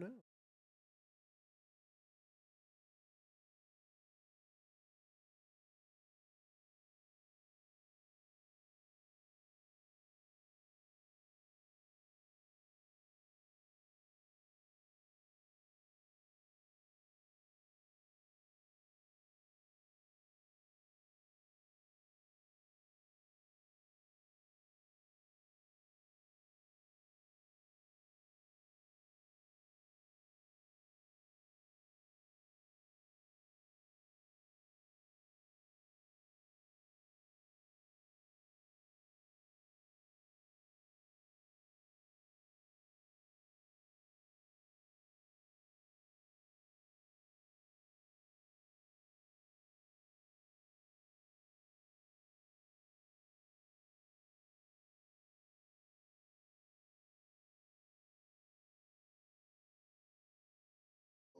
now.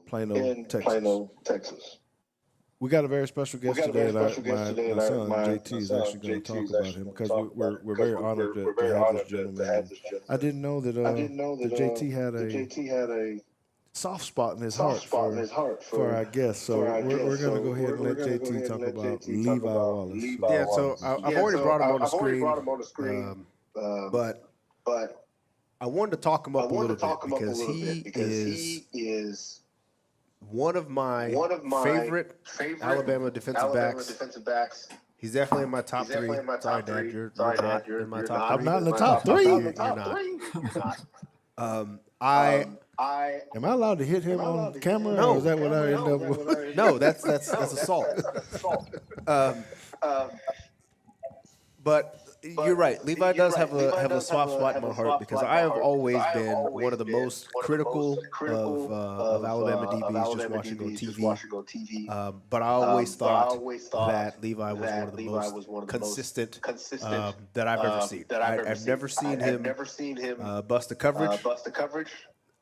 Plano, Texas. Plano, Texas. We got a very special We guest got a today, very and special guest my, today, my and son my JT is son actually going to JT talk is about actually him going to because talk about it we're because very honored we're to very have this honored to gentleman. have And this I gentleman. didn't know that I didn't know the that JT had the a JT had a soft spot in his soft heart spot in his heart for our guests. So for our we're guests. going to So go ahead and we're let going to go JT ahead and talk let about JT talk Levi about Wallace. Levi Yeah, so Wallace. I've already So brought him on the I've already screen, brought him on the screen, but but I wanted to talk him I up a wanted little to bit talk him up a because little bit he because is he is one of my one of my favorite favorite Alabama defensive Alabama backs. defensive backs. He's definitely in my He's top definitely three. in my Sorry, top Dad, three. you're Sorry, not Dad, in my you're top not. I'm three. not in the My top three. Not in the You're top not. three. You're not. I I Am I allowed to hit him am I allowed on to hit him camera, No. or is that what I end No, up that with? was already no, that's no. assault. That's assault. Um, Um, but you're but right. Levi you're does right. Levi have a does have soft spot in my a heart soft because spot in I my have heart because always I have been one always of the been most one of the most critical critical of Alabama of DBs just Alabama watching on DBs just TV. watching on TV. But I always But I thought always thought that Levi was one of that the Levi most was one of the most consistent consistent that I've ever seen. that I've ever I've seen. never seen I've him never seen him bust a coverage. bust the coverage.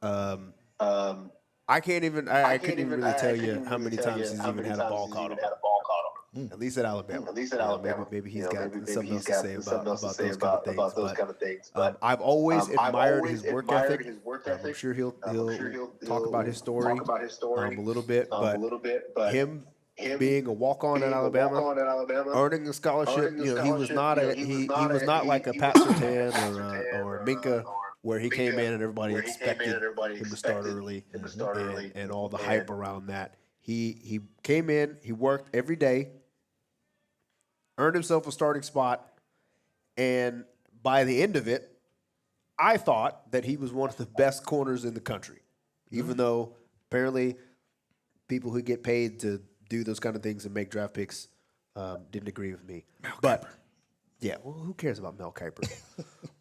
Um, Um, I can't even. I I can't couldn't even even really tell I couldn't you even how really many tell times you he's how even many had a times ball he's caught even on had him. a ball caught on him. At least at Alabama. At least at You know, Alabama. maybe You he's know, got maybe something he's else to got say something else to about say those kind of things. about those But kind of things. But I've always I've admired his always work admired ethic. his work I'm ethic. sure I'm sure he'll talk about he'll his talk story about his story a little bit, a but little bit. But him him being a walk on at being a walk Alabama, on at Alabama, earning a scholarship, earning a he was scholarship, not he was not like a he was Pat not like a Sertan Pat Sertan or Minka or where he came Minka, in and everybody where he came in and expected everybody him to start expected early him to start early, and all the and hype around that. He came in, he worked every day, earned himself a starting spot, and by the end of it, I thought that he was one of the best corners in the country, even though apparently people who get paid to do those kind of things and make draft picks didn't agree with me. But yeah, well, who cares about Mel Kiper?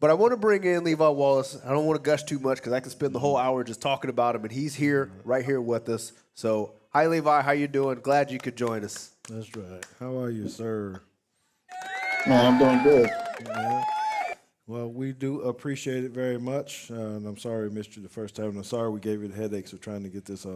But I want to bring in Levi Wallace. I don't want to gush too much because I can spend the whole hour just talking about him, and he's here, right here with us. So, hi, Levi. How you doing? Glad you could join us. That's right. How are you, sir? man, I'm doing good. Yeah. Well, we do appreciate it very much. And I'm sorry we missed you the first time. And I'm sorry we gave you the headaches of trying to get this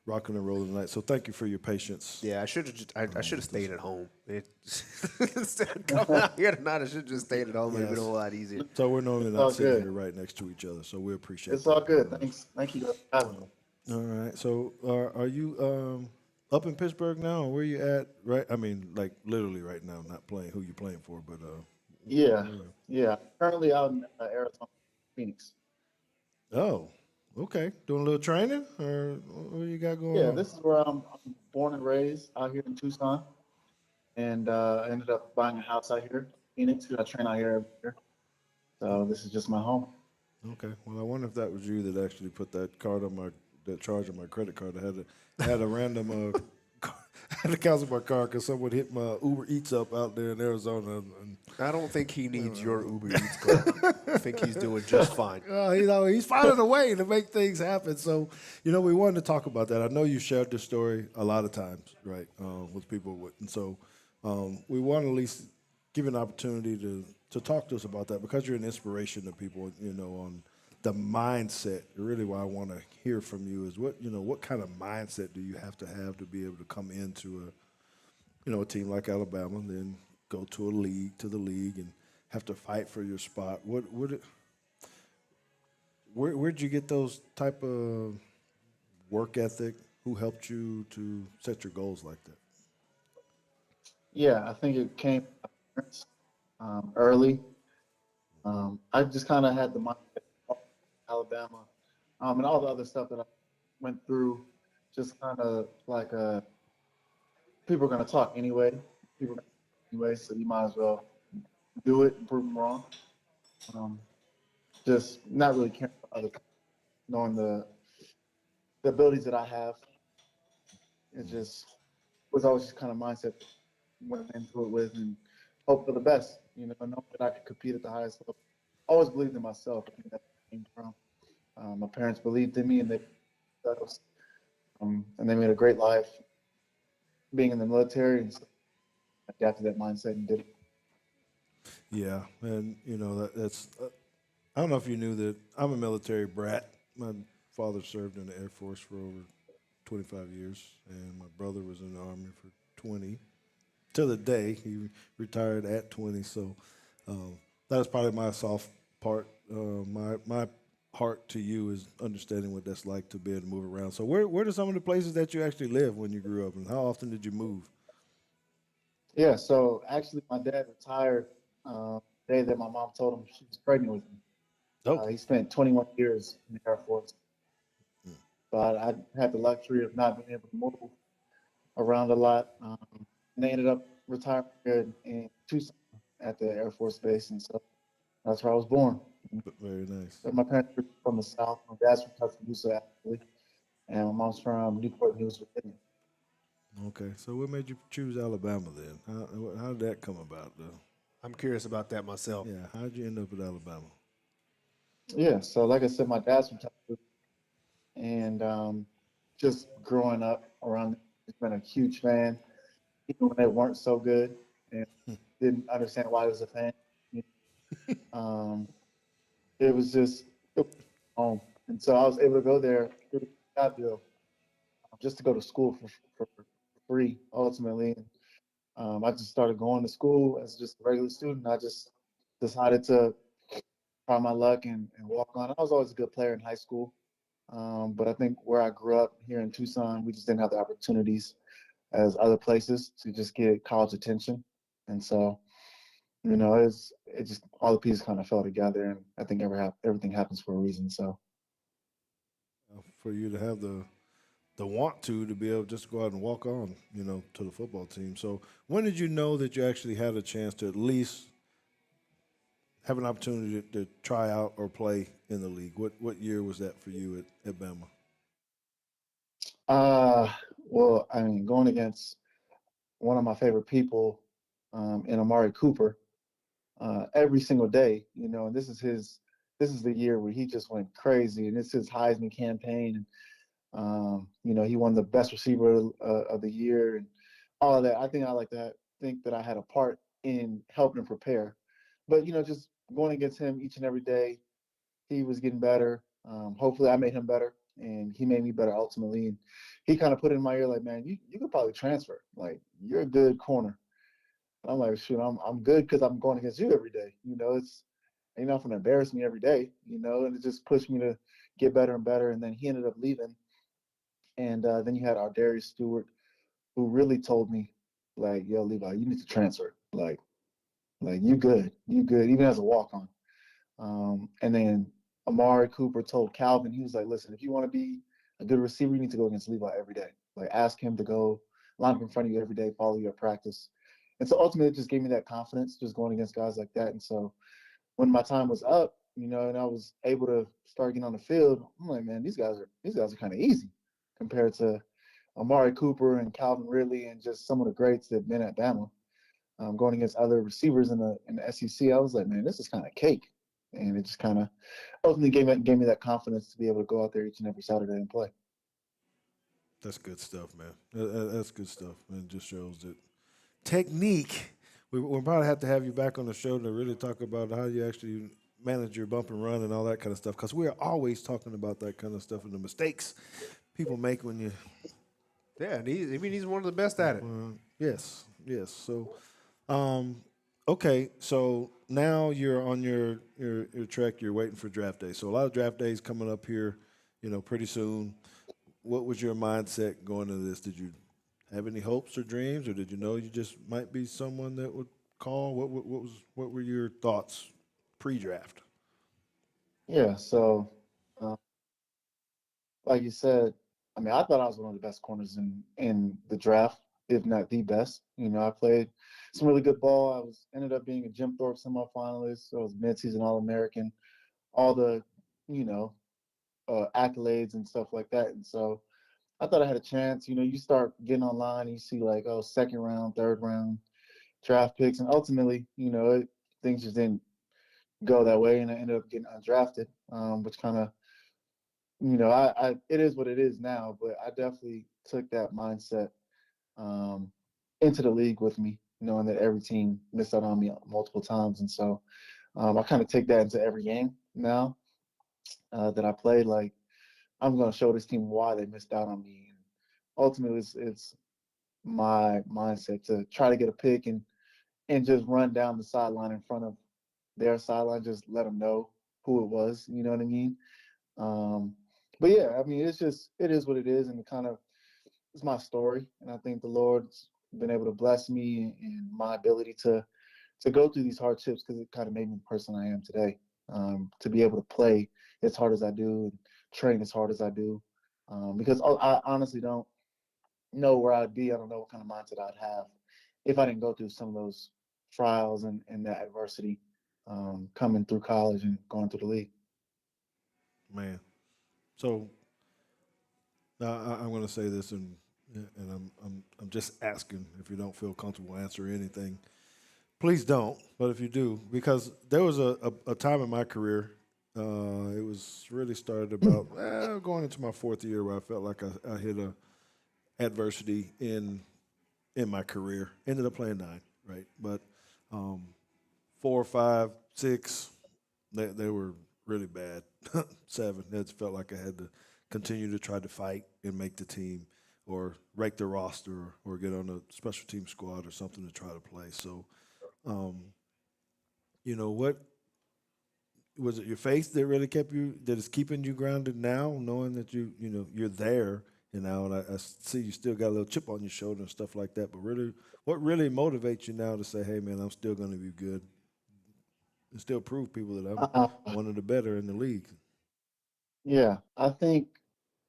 rocking and rolling tonight. So thank you for your patience. Yeah, I should have. I should have stayed at home. Instead of coming out here tonight, I should have just stayed at home. It'd been a whole lot easier. So we're normally It's not all sitting good. here right next to each other. So we appreciate It's that. all good. Thank you for having me. All right. So are you up in Pittsburgh now? Or where you at? Right. I mean, like literally right now, not playing who you playing for, but Yeah, yeah. Currently out in Arizona, Phoenix. oh, okay. Doing a little training, or what you got going Yeah, on? this is where I'm born and raised out here in Tucson, and I ended up buying a house out here, Phoenix. I train out here every year, so this is just my home. Okay. Well, I wonder if that was you that actually put that card on that charge on my credit card. I had a random I had to cancel my card because someone hit my Uber Eats up out there in Arizona. And I don't think he needs your Uber Eats card. I think he's doing just fine. he's finding a way to make things happen. So, we wanted to talk about that. I know you shared this story a lot of times, right, with people. And so we want to at least give you an opportunity to talk to us about that because you're an inspiration to people, on the mindset. Really what I want to hear from you is what kind of mindset do you have to be able to come into a team like Alabama, and then go to the league and have to fight for your spot. Where'd you get those type of work ethic? Who helped you to set your goals like that? Yeah, I think it came from my parents, early. I just kind of had the mindset of Alabama, and all the other stuff that I went through, just kind of like people are going to talk anyway. People are gonna talk anyway, so you might as well do it and prove them wrong. Um, just not really caring about other people, knowing the abilities that I have. It just was always just kind of mindset went into it with and hope for the best. Know that I could compete at the highest level. Always believed in myself. I think that came from my parents believed in me and they made a great life being in the military and so I adapted that mindset and did it. Yeah, and that's. I don't know if you knew that I'm a military brat. My father served in the Air Force for over 25 years, and my brother was in the Army for 20. To the day he retired at 20. So that was probably my soft part. My heart to you is understanding what that's like to be able to move around. So where are some of the places that you actually live when you grew up, and how often did you move? Yeah, so actually my dad retired the day that my mom told him she was pregnant with me. Oh, He spent 21 years in the Air Force, but I had the luxury of not being able to move around a lot. And they ended up retiring here in Tucson at the Air Force Base, and so that's where I was born. very nice. So my parents are from the South. My dad's from Tuscaloosa, actually, and my mom's from Newport News, Virginia. Okay, so what made you choose Alabama then? How did that come about, though? I'm curious about that myself. Yeah, how did you end up at Alabama? Yeah, so like I said, my dad's from Tuscaloosa, and just growing up around, just been a huge fan, even when they weren't so good, and didn't understand why I was a fan. You Um, it was just it was home, and so I was able to go there through the God deal, just to go to school for free ultimately. I just started going to school as just a regular student. I just decided to try my luck and walk on. I was always a good player in high school, but I think where I grew up here in Tucson, we just didn't have the opportunities as other places to just get college attention. And so, it just all the pieces kind of fell together, and I think everything happens for a reason. So, For you to have the want to be able to just go out and walk on, to the football team. So when did you know that you actually had a chance to at least have an opportunity to try out or play in the league? What year was that for you at Bama? uh, well, I mean, going against one of my favorite people, in Amari Cooper, every single day, and this is the year where he just went crazy, and it's his Heisman campaign. He won the best receiver of the year and all of that. I think I like that. Think that I had a part in helping him prepare, but just going against him each and every day, he was getting better. Hopefully, I made him better, and he made me better ultimately. And he kind of put in my ear like, "Man, you could probably transfer. Like, you're a good corner." I'm like, "Shoot, I'm good because I'm going against you every day. It's you're not going to embarrass me every day. And it just pushed me to get better and better. And then he ended up leaving, and then you had our Darius Stewart, who really told me, like, "Yo, Levi, you need to transfer. Like you good, even as a walk on." And then Amari Cooper told Calvin, he was like, "Listen, if you want to be a good receiver, you need to go against Levi every day. Like, ask him to go line up in front of you every day, follow you at practice." And so ultimately, it just gave me that confidence, just going against guys like that. And so when my time was up, and I was able to start getting on the field, I'm like, man, these guys are kind of easy compared to Amari Cooper and Calvin Ridley and just some of the greats that have been at Bama. Going against other receivers in the SEC, I was like, man, this is kind of cake, and it just kind of ultimately gave me that confidence to be able to go out there each and every Saturday and play. That's good stuff, man. That's good stuff. And it just shows that technique. We'll probably have to have you back on the show to really talk about how you actually manage your bump and run and all that kind of stuff. Because we're always talking about that kind of stuff and the mistakes people make when you. Yeah, and he's one of the best at it. Yes, yes. So, okay. So now you're on your trek. You're waiting for draft day. So a lot of draft days coming up here, pretty soon. what was your mindset going into this? Did you have any hopes or dreams, or did you know you just might be someone that would call? What were your thoughts pre-draft? Yeah. So, uh, like you said, I mean, I thought I was one of the best corners in the draft, if not the best. You know, I played some really good ball. I was ended up being a Jim Thorpe semifinalist. So I was midseason All American. All the, you know, accolades and stuff like that. And so I thought I had a chance. You know, you start getting online, and you see like, oh, second round, third round draft picks, and ultimately, things just didn't go that way, and I ended up getting undrafted, which kind of, it is what it is now. But I definitely took that mindset um, into the league with me, knowing that every team missed out on me multiple times, and so I kind of take that into every game now that I play. Like, I'm going to show this team why they missed out on me. And ultimately, it's my mindset to try to get a pick and just run down the sideline in front of their sideline, just let them know who it was. You know what I mean? Um, but yeah, I mean, it is what it is, and it kind of it's my story. And I think the Lord's been able to bless me and my ability to go through these hardships because it kind of made me the person I am today. To be able to play as hard as I do, and train as hard as I do, because I honestly don't know where I'd be. I don't know what kind of mindset I'd have if I didn't go through some of those trials and that adversity coming through college and going through the league. Man, so now I'm going to say this, and I'm just asking if you don't feel comfortable answering anything. Please don't, but if you do, because there was a time in my career, it was really started about going into my fourth year where I felt like I hit a adversity in my career. Ended up playing 9, right? But 4, 5, 6, they were really bad. 7, it felt like I had to continue to try to fight and make the team, or rake the roster, or get on a special team squad or something to try to play. So, um, what was it? Your faith that really kept you, that is keeping you grounded now, knowing that you're there. And I see you still got a little chip on your shoulder and stuff like that. But really, what really motivates you now to say, "Hey, man, I'm still going to be good and still prove people that I'm Uh, one of the better in the league." yeah, I think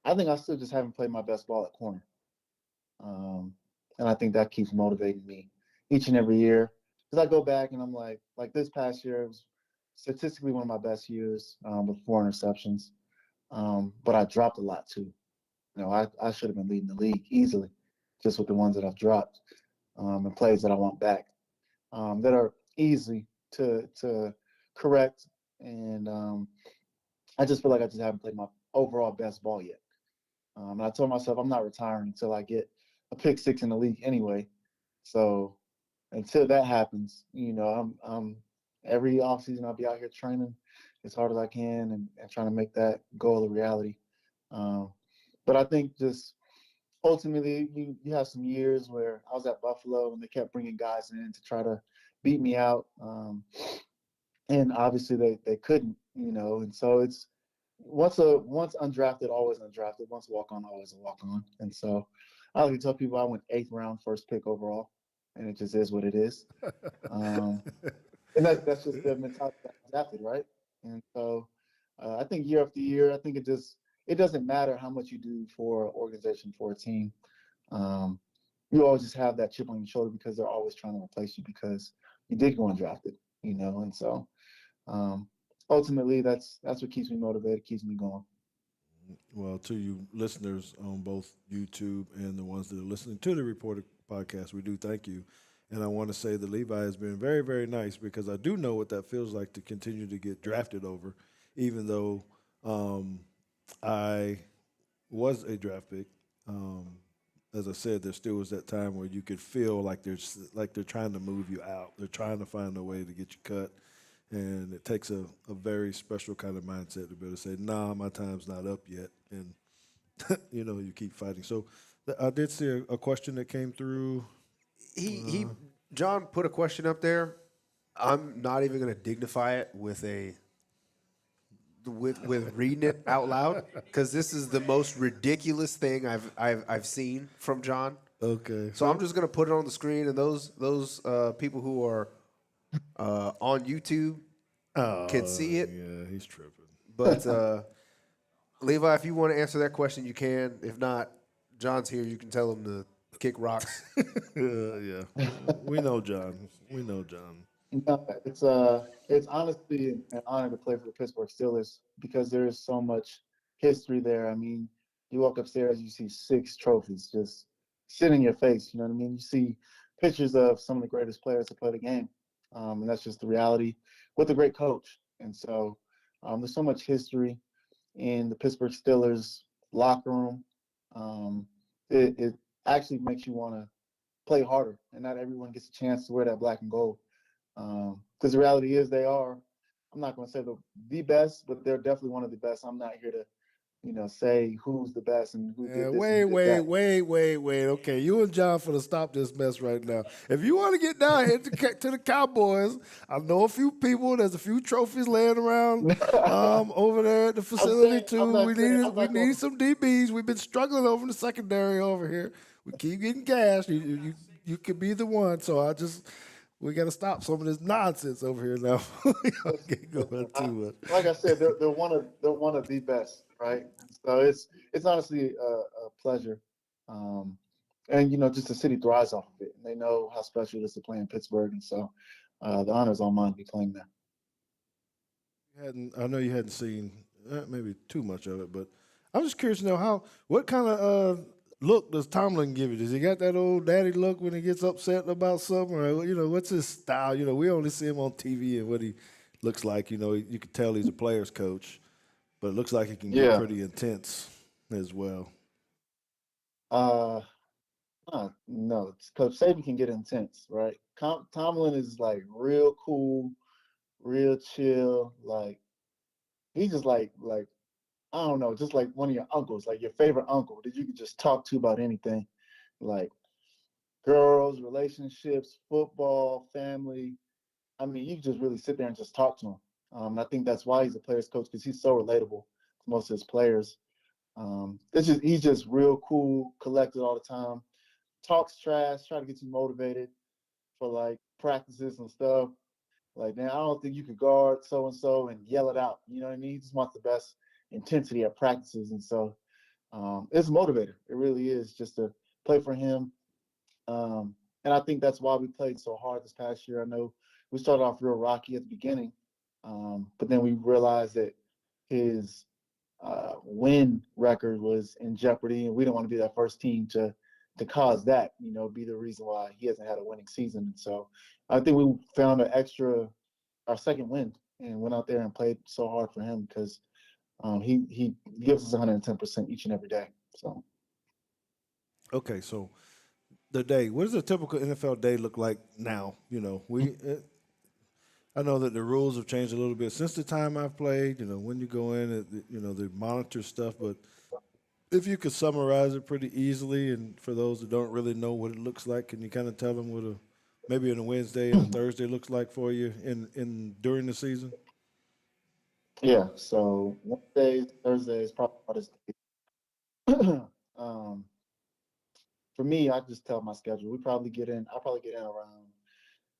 I still just haven't played my best ball at corner, um, and I think that keeps motivating me each and every year. Because I go back and I'm like this past year was statistically one of my best years with 4 interceptions, but I dropped a lot too. I should have been leading the league easily, just with the ones that I've dropped and plays that I want back that are easy to correct. And I just feel like I just haven't played my overall best ball yet. And I told myself I'm not retiring until I get a pick six in the league anyway. So until that happens, I'm every offseason I'll be out here training as hard as I can and trying to make that goal a reality. Um, but I think just ultimately you have some years where I was at Buffalo and they kept bringing guys in to try to beat me out. And obviously they couldn't, and so it's once undrafted, always undrafted, once walk on, always a walk on. And so I like to tell people I went 8th round, first pick overall, and it just is what it is. Um, and that's just the mentality that I drafted, right? And so I think year after year, I think it doesn't matter how much you do for an organization, for a team. Um, you always just have that chip on your shoulder because they're always trying to replace you because you did go undrafted, and so um, ultimately that's what keeps me motivated, keeps me going. Well, to you listeners on both YouTube and the ones that are listening to the Reporter podcast, we do thank you. And I want to say that Levi has been very, very nice, because I do know what that feels like to continue to get drafted over, even though I was a draft pick. Um, as I said, there still was that time where you could feel like they're trying to move you out. They're trying to find a way to get you cut. And it takes a very special kind of mindset to be able to say, nah, my time's not up yet. And, you keep fighting. So I did see a question that came through. He John put a question up there. I'm not even going to dignify it with a with reading it out loud because this is the most ridiculous thing I've seen from John. Okay. So I'm just gonna put it on the screen, and those people who are on YouTube can see it. Yeah, he's tripping. But Levi, if you want to answer that question, you can. If not, John's here. You can tell him to kick rocks. Yeah. We know John. We know John. No, it's honestly an honor to play for the Pittsburgh Steelers because there is so much history there. I mean, you walk upstairs, you see 6 trophies just sit in your face. You know what I mean? You see pictures of some of the greatest players to play the game, and that's just the reality with a great coach. And so there's so much history in the Pittsburgh Steelers locker room. Um, it actually makes you want to play harder, and not everyone gets a chance to wear that black and gold. Because the reality is they are, I'm not going to say the best, but they're definitely one of the best. I'm not here to, say who's the best and who Yeah, did this and who did that. wait. Okay, you and John for to stop this mess right now. If you want to get down here to the Cowboys, I know a few people. There's a few trophies laying around over there at the facility too. We need some DBs. We've been struggling over the secondary over here. We keep getting gashed. You could be the one. So we got to stop some of this nonsense over here now. We don't get going too much. Like I said, they're one of the best, right? So it's honestly a pleasure, and just the city thrives off of it. And they know how special it is to play in Pittsburgh, and so the honor is all mine to be playing there. I know you hadn't seen maybe too much of it, but I'm just curious to know what kind of look does Tomlin give you? Does he got that old daddy look when he gets upset about something, or what's his style? We only see him on TV and what he looks like. You can tell he's a player's coach, but it looks like he can get pretty intense as well. No, Coach Saban can get intense, right? Tomlin is like real cool, real chill. Like he's just like I don't know, just like one of your uncles, like your favorite uncle that you could just talk to about anything, like girls, relationships, football, family. I mean, you just really sit there and just talk to him. And I think that's why he's a player's coach because he's so relatable to most of his players. He's just real cool, collected all the time. Talks trash, try to get you motivated for like practices and stuff. Like, man, I don't think you could guard so and so and yell it out. You know what I mean? He just wants the best intensity at practices, and so it's a motivator. It really is just to play for him. And I think that's why we played so hard this past year. I know we started off real rocky at the beginning, but then we realized that his win record was in jeopardy, and we don't want to be that first team to cause that, be the reason why he hasn't had a winning season. And so I think we found our second win, and went out there and played so hard for him because he gives us 110% each and every day. So. Okay, so the day. What does a typical NFL day look like now? I know that the rules have changed a little bit since the time I've played. When you go in, they monitor stuff. But if you could summarize it pretty easily, and for those that don't really know what it looks like, can you kind of tell them what maybe on a Wednesday and a Thursday looks like for you in during the season? Yeah. So Wednesdays, Thursdays, probably hardest day. For me, I just tell my schedule. I'll probably get in around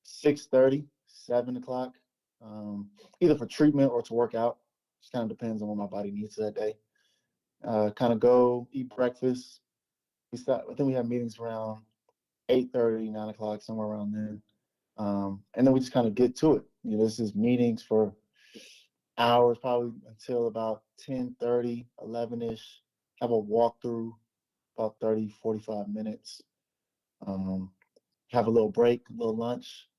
6:30, 7 o'clock, either for treatment or to work out. Just kind of depends on what my body needs that day. Kind of go eat breakfast. I think we have meetings around 8:30, 9 o'clock, somewhere around then. And then we just kind of get to it. This is meetings for hours, probably until about 10:30, 11-ish. Have a walkthrough, about 30, 45 minutes. Have a little break, a little lunch,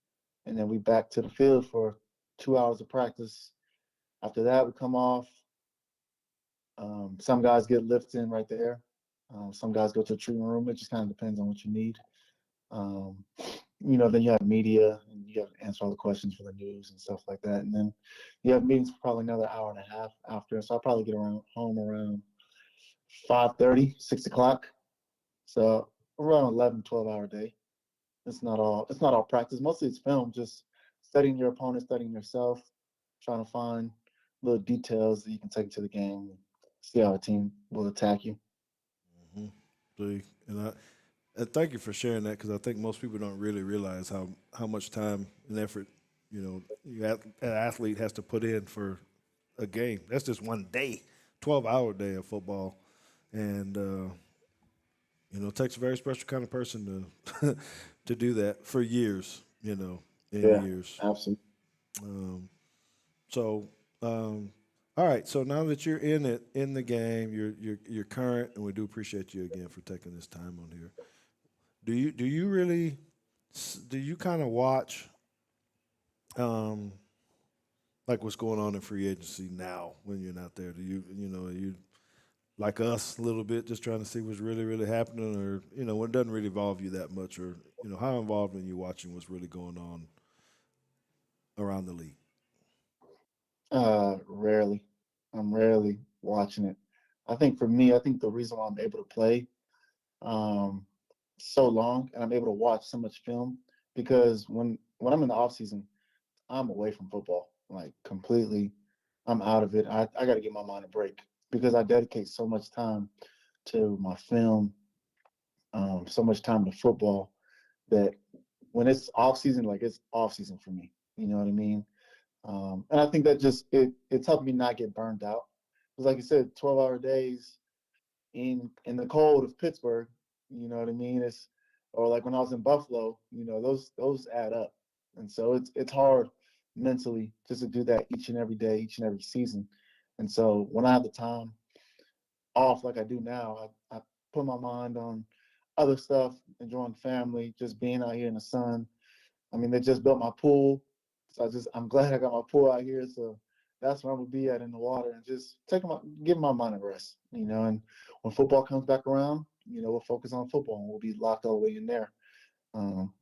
and then we back to the field for 2 hours of practice. After that, we come off. Some guys get lifts in right there. Some guys go to the treatment room. It just kind of depends on what you need. Then you have media, and you have to answer all the questions for the news and stuff like that. And then you have meetings for probably another hour and a half after. So I'll probably get home around 5:30, 6 o'clock. So around 11, 12-hour day. It's not all practice. Mostly it's film, just studying your opponent, studying yourself, trying to find little details that you can take to the game, see how a team will attack you. Hmm. See, and thank you for sharing that because I think most people don't really realize how much time and effort an athlete has to put in for a game. That's just one day, 12-hour day of football, and it takes a very special kind of person to to do that for years. In Yeah, years. absolutely. Um, so, all right. So now that you're in it, in the game, you're current, and we do appreciate you again for taking this time on here. Do you really do you kind of watch um, like what's going on in free agency now when you're not there? Are you like us a little bit, just trying to see what's really happening, or when it doesn't really involve you that much, or how involved are you watching what's really going on around the league? Rarely. I'm rarely watching it. I think for me, I think the reason why I'm able to play um, so long and I'm able to watch so much film because when I'm in the off season, I'm away from football, like completely. I'm out of it. I got to give my mind a break because I dedicate so much time to my film, so much time to football that when it's off season, like it's off season for me. You know what I mean? And I think that just it's helped me not get burned out. Because like you said, 12-hour days in the cold of Pittsburgh, you know what I mean? It's or like when I was in Buffalo, those add up. And so it's hard mentally just to do that each and every day, each and every season. And so when I have the time off like I do now, I put my mind on other stuff, enjoying family, just being out here in the sun. I mean, they just built my pool, so I'm glad I got my pool out here. So that's where I'm gonna be at in the water and just give my mind a rest, And when football comes back around, we'll focus on football and we'll be locked all the way in there. Um,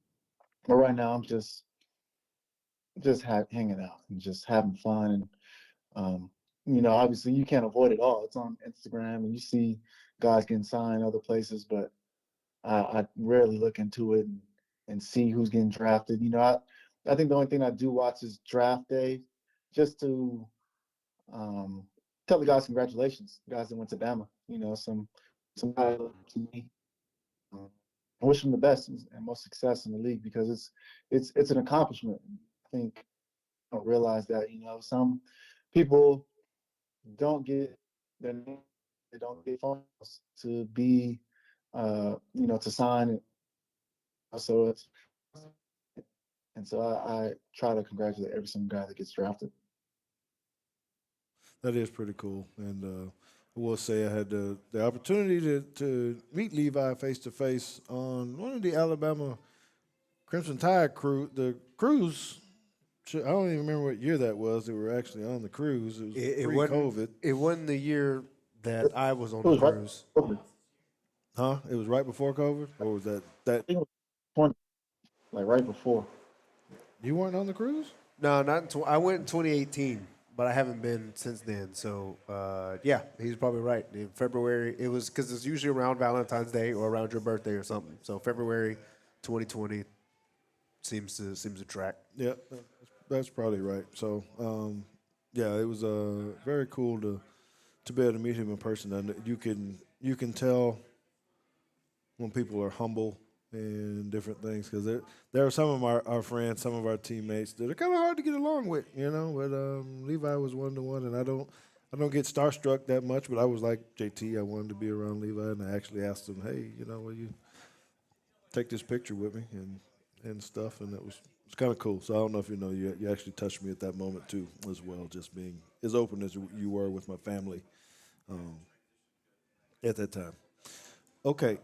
but right now, I'm just hanging out and just having fun and obviously you can't avoid it all. It's on Instagram and you see guys getting signed other places, but I rarely look into it and see who's getting drafted. I think the only thing I do watch is draft day, just to um, tell the guys congratulations, guys that went to Bama. Some guys look up to me. Um, I wish them the best and most success in the league because it's an accomplishment. I think I don't realize that some people don't get their name, they don't get phone calls to be to sign it. So it's and so I try to congratulate every single guy that gets drafted. That is pretty cool, and I will say I had the opportunity to meet Levi face to face on one of the Alabama Crimson Tide the cruise. I don't even remember what year that was. They were actually on the cruise. It was It wasn't. pre-COVID, It wasn't the year that I was on It the was right. cruise. huh? It was right before COVID, or was that I think it was 20, like right before. you weren't on the cruise? No, not. I went in 2018, but I haven't been since then. So yeah, he's probably right. In February, it was because it's usually around Valentine's Day or around your birthday or something. So February 2020 seems to track. Yeah, that's probably right. So, yeah, it was very cool to be able to meet him in person, and you can tell when people are humble and different things because there are some of our friends, some of our teammates that are kind of hard to get along with, But Levi was one to one, and I don't get starstruck that much, but I was like JT. I wanted to be around Levi, and I actually asked him, "Hey, will you take this picture with me and stuff?" And it's kind of cool. So I don't know if you actually touched me at that moment too, as well, just being as open as you were with my family at that time. Okay,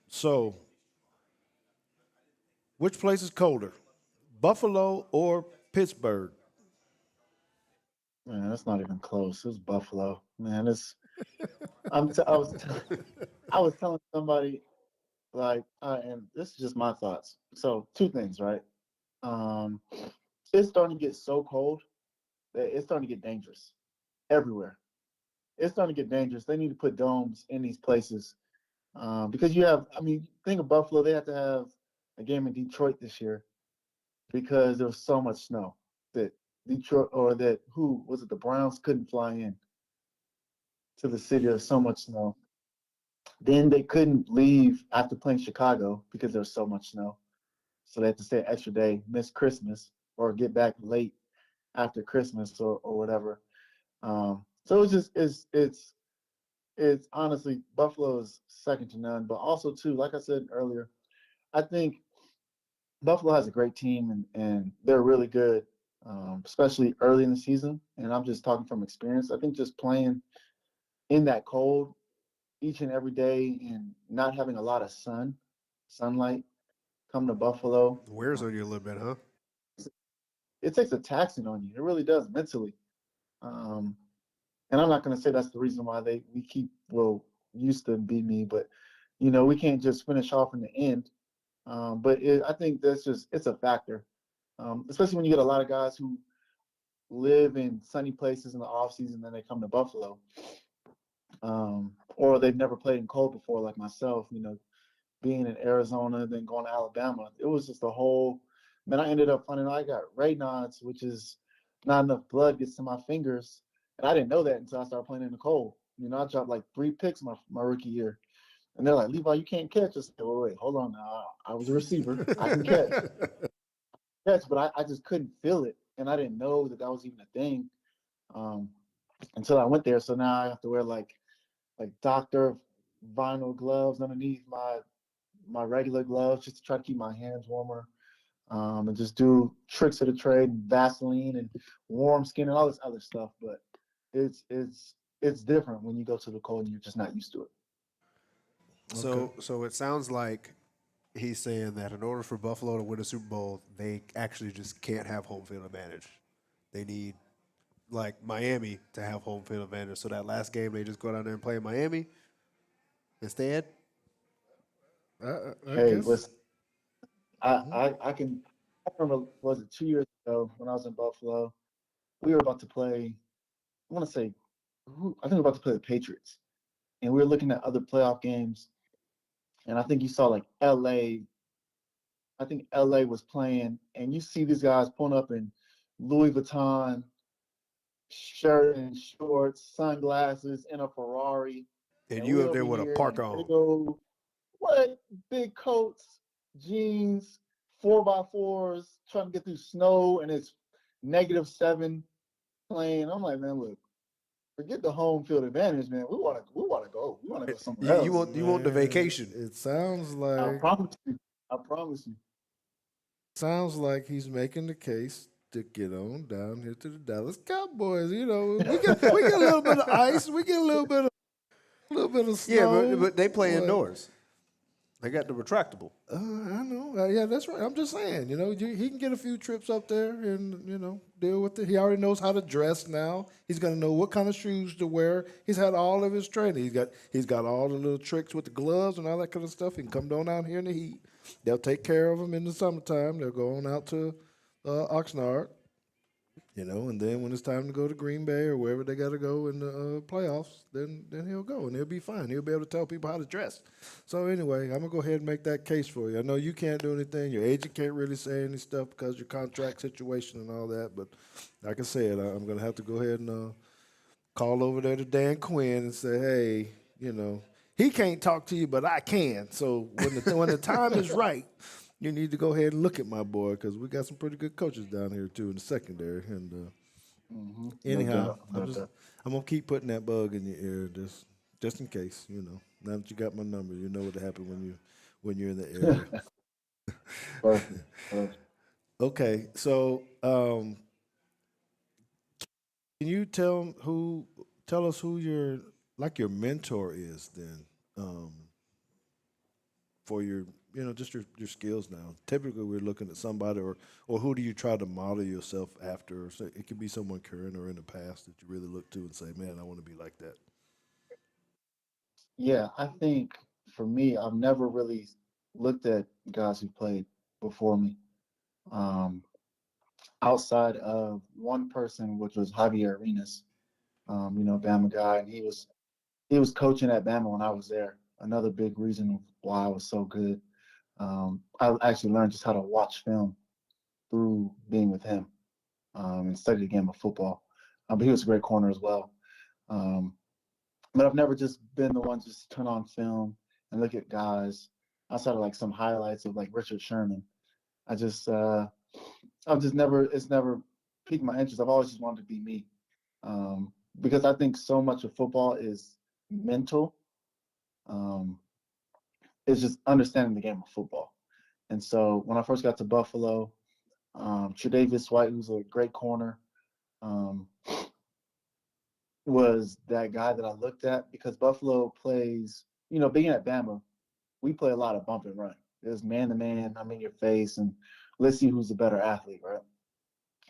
so which place is colder, Buffalo or Pittsburgh? Man, that's not even close. It was Buffalo. Man, it's I'm t- I was t- I was telling somebody like, and this is just my thoughts. So two things, right? Um, it's starting to get so cold that it's starting to get dangerous everywhere. It's starting to get dangerous. They need to put domes in these places because I mean, think of Buffalo. They had to have a game in Detroit this year because there was so much snow that Detroit, or that who was it? The Browns couldn't fly in to the city. There's so much snow. Then they couldn't leave after playing Chicago because there was so much snow. So they had to stay an extra day, miss Christmas, or get back late after Christmas or whatever. So it's just it's honestly Buffalo is second to none. But also too, like I said earlier, I think Buffalo has a great team and they're really good, especially early in the season. And I'm just talking from experience. I think just playing in that cold each and every day and not having a lot of sunlight come to Buffalo, Wears on you a little bit, huh? it takes a taxing on you. It really does mentally. Um, and I'm not going to say that's the reason why we keep used to beat me, but we can't just finish off in the end. But I think it's a factor, especially when you get a lot of guys who live in sunny places in the off season, then they come to Buffalo, or they've never played in cold before, like myself. Being in Arizona, then going to Alabama, it was just a whole. Man, I ended up finding out I got Raynaud's, which is not enough blood gets to my fingers, and I didn't know that until I started playing in the cold. I dropped like 3 picks my rookie year, and they're like, Levi, you can't catch. I said, wait, hold on now. I was a receiver. I can catch, but I just couldn't feel it, and I didn't know that was even a thing um, until I went there. So now I have to wear like doctor vinyl gloves underneath my regular gloves just to try to keep my hands warmer, and just do tricks of the trade, Vaseline and warm skin and all this other stuff. But it's different when you go to the cold and you're just not used to it. So it sounds like he's saying that in order for Buffalo to win a Super Bowl, they actually just can't have home field advantage. They need like Miami to have home field advantage. So that last game they just go down there and play in Miami instead. I Hey, guess. listen, I remember, was it 2 years ago when I was in Buffalo? We were about to play. I want to say, I think we were about to play the Patriots, and we were looking at other playoff games, and I think you saw like L.A. I think LA was playing, and you see these guys pulling up in Louis Vuitton shirt and shorts, sunglasses, in a Ferrari, And and you we up there over with a here park in on. big old what big coats, jeans, 4x4s, trying to get through snow, and it's -7 playing. I'm like, man, look, forget the home field advantage, man. We want to go somewhere You else. want the Man, vacation. it sounds I like promise you. I promise you. he's making the case to get on down here to the Dallas Cowboys. We get a little bit of ice, we get a little bit of Yeah, snow. but they play What? indoors. They got the retractable. I know. Yeah, that's right. I'm just saying. He can get a few trips up there and deal with it. He already knows how to dress now. He's gonna know what kind of shoes to wear. He's had all of his training. He's got all the little tricks with the gloves and all that kind of stuff. He can come down out here in the heat. They'll take care of him in the summertime. They'll go on out to Oxnard. And then when it's time to go to Green Bay or wherever they got to go in the playoffs, then he'll go and he'll be fine. He'll be able to tell people how to dress. So anyway, I'm gonna go ahead and make that case for you. I know you can't do anything. Your agent can't really say any stuff because your contract situation and all that. But like I said, I'm gonna have to go ahead and call over there to Dan Quinn and say, hey, he can't talk to you, but I can. So when the time is right, you need to go ahead and look at my boy because we got some pretty good coaches down here too in the secondary. And No anyhow, doubt. No doubt. I'm gonna keep putting that bug in your ear just in case. Now that you got my number, you know what to happen when you're in the area. Perfect. Perfect. Okay, so can you tell us who your mentor is then, um, for your just your skills now. Typically, we're looking at somebody, or who do you try to model yourself after? So it could be someone current or in the past that you really look to and say, "Man, I want to be like that." Yeah, I think for me, I've never really looked at guys who played before me. Um, Outside of one person, which was Javier Arenas, Bama guy, and he was coaching at Bama when I was there. Another big reason why I was so good. I actually learned just how to watch film through being with him. and study the game of football. But he was a great corner as well. Um, but I've never just been the one to just turn on film and look at guys outside of like some highlights of like Richard Sherman. I just I've just never it's never piqued my interest. I've always just wanted to be me, because I think so much of football is mental. Um, it's just understanding the game of football. And so when I first got to Buffalo, Tre'Davious White, who's a great corner, um, was that guy that I looked at because Buffalo plays, being at Bama, we play a lot of bump and run. There's man to man, I'm in your face, and let's see who's the better athlete, right?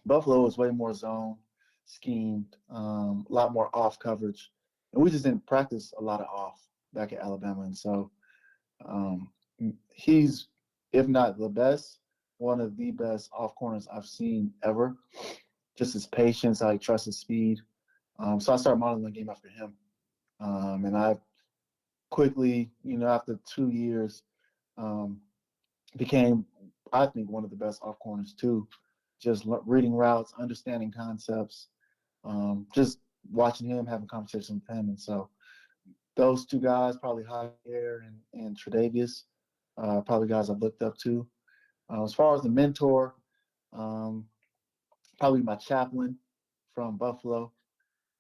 Buffalo was way more zone, schemed, a lot more off coverage. And we just didn't practice a lot of off back at Alabama. And so um, he's, if not the best, one of the best off corners I've seen ever. Just his patience, how he trusts his speed. So I started modeling the game after him. And I quickly, after 2 years, um, became, I think, one of the best off corners too. Just reading routes, understanding concepts, just watching him, having conversations with him. And so those two guys, probably Javier and Tre'Davious, probably guys I've looked up to. As far as the mentor, um, probably my chaplain from Buffalo.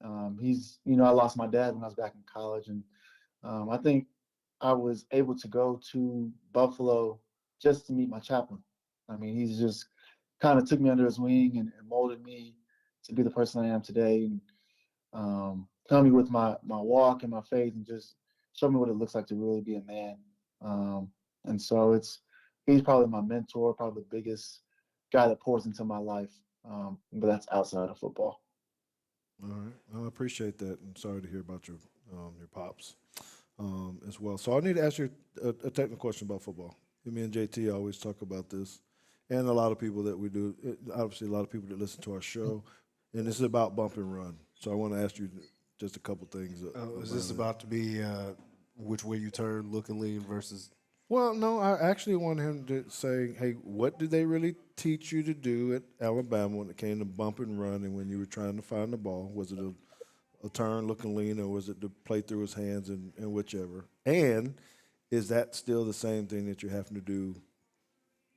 I lost my dad when I was back in college, and I think I was able to go to Buffalo just to meet my chaplain. I mean, he's just kind of took me under his wing and molded me to be the person I am today, and helped me with my walk and my faith, and just showed me what it looks like to really be a man. And so he's probably my mentor, probably the biggest guy that pours into my life. But that's outside of football. All right. I appreciate that. I'm sorry to hear about your pops as well. So I need to ask you a technical question about football. Me and JT always talk about this, and a lot of people that we do. Obviously, a lot of people that listen to our show, and this is about bump and run. So I want to ask you just a couple things. Is this about to be which way you turn, look and lean versus? Well, no, I actually want him to say, hey, what did they really teach you to do at Alabama when it came to bump and run and when you were trying to find the ball? Was it a turn, look and lean, or was it to play through his hands and whichever? And is that still the same thing that you're having to do,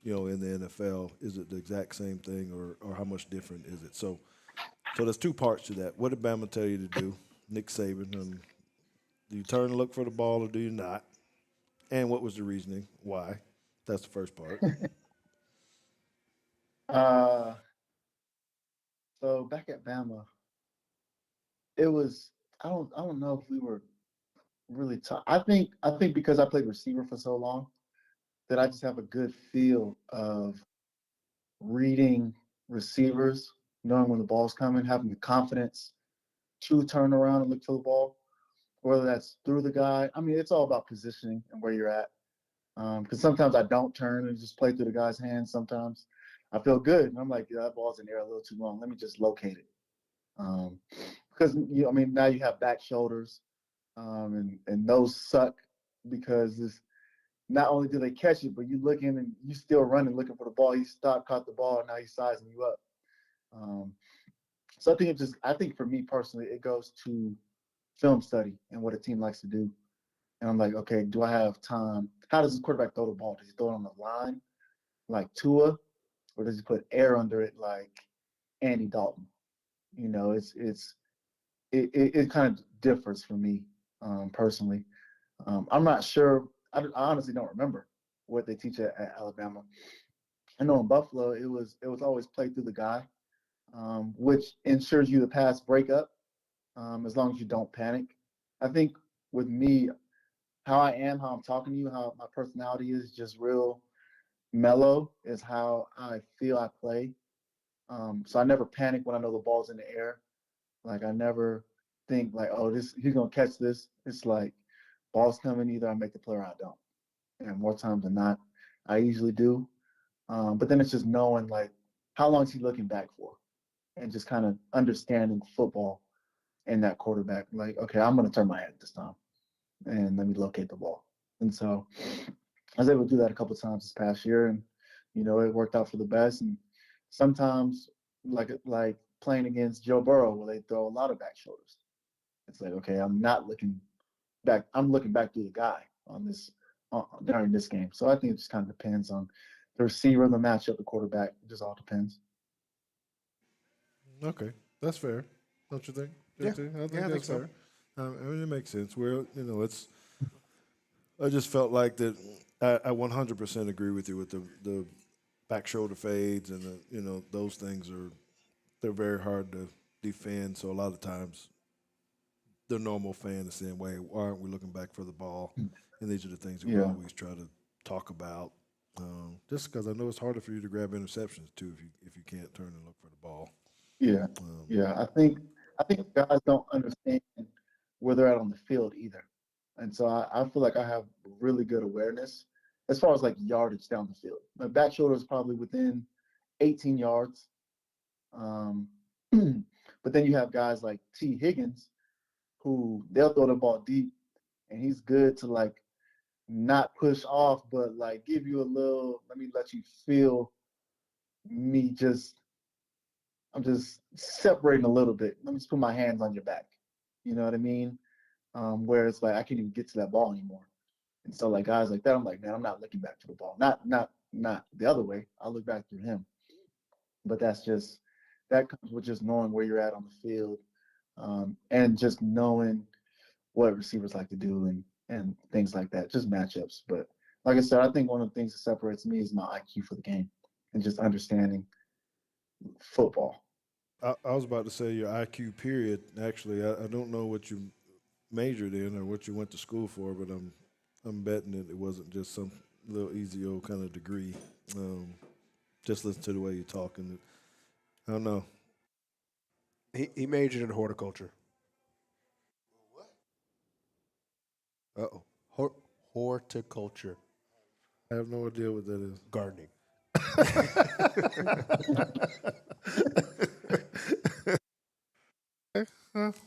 in the NFL? Is it the exact same thing, or how much different is it? So there's two parts to that. What did Bama tell you to do, Nick Saban? Do you turn and look for the ball or do you not? And what was the reasoning? Why? That's the first part. Uh, so back at Bama, it was I don't know if we were really taught. I think because I played receiver for so long that I just have a good feel of reading receivers, knowing when the ball's coming, having the confidence to turn around and look for the ball, whether that's through the guy. I mean, it's all about positioning and where you're at. Because sometimes I don't turn and just play through the guy's hands. Sometimes I feel good and I'm like, yeah, that ball's in the air a little too long. Let me just locate it. Um, because now you have back shoulders, and those suck because not only do they catch it, but you looking and you still running looking for the ball. He stopped, caught the ball, and now he's sizing you up. Um, so I think for me personally, it goes to film study and what a team likes to do. And I'm like, okay, do I have time? How does the quarterback throw the ball? Does he throw it on the line like Tua, or does he put air under it like Andy Dalton? It kind of differs for me, personally. I'm not sure. I honestly don't remember what they teach at Alabama. I know in Buffalo it was always play through the guy, which ensures you the pass breakup, as long as you don't panic. I think with me, how I am, how I'm talking to you, how my personality is just real mellow is how I feel I play. So I never panic when I know the ball's in the air. Like I never think like, oh, this he's gonna catch this. It's like ball's coming, either I make the play or I don't. And more times than not, I usually do. But then it's just knowing like how long is he looking back for, and just kind of understanding football and that quarterback. Like, okay, I'm gonna turn my head this time, and let me locate the ball. And so I was able to do that a couple of times this past year, and it worked out for the best. And sometimes like playing against Joe Burrow where they throw a lot of back shoulders. It's like, okay, I'm not looking back. I'm looking back through the guy on this during this game. So I think it just kind of depends on the receiver, the matchup, the quarterback. It just all depends. Okay, that's fair. Don't you think? Yeah. JT? I think Yeah, I that's think so. fair. I mean, it makes sense. It's. I just felt like that. I 100% agree with you with the back shoulder fades and those things they're very hard to defend. So a lot of times the normal fan is saying, "Wait, why aren't we looking back for the ball?" And these are the things that we Yeah, always try to talk about. Just because I know it's harder for you to grab interceptions too if you can't turn and look for the ball. yeah, Um, yeah. I think guys don't understand where they're at on the field either, and so I feel like I have really good awareness as far as like yardage down the field. My back shoulder is probably within 18 yards. Um, but then you have guys like T. Higgins who they'll throw the ball deep, and he's good to like not push off, but like give you a little. Let me let you feel me just. I'm just separating a little bit. Let me just put my hands on your back. You know what I mean? Where it's like I can't even get to that ball anymore. And so like guys like that, I'm like, man, I'm not looking back to the ball. Not the other way. I'll look back through him. But that comes with just knowing where you're at on the field, and just knowing what receivers like to do and things like that, just matchups. But like I said, I think one of the things that separates me is my IQ for the game and just understanding football. I was about to say your IQ period. Actually, I don't know what you majored in or what you went to school for, but I'm betting that it wasn't just some little easy old kind of degree. Um, just listen to the way you're talking. I don't know. He majored in horticulture. Uh-oh. Horticulture. I have no idea what that is. Gardening.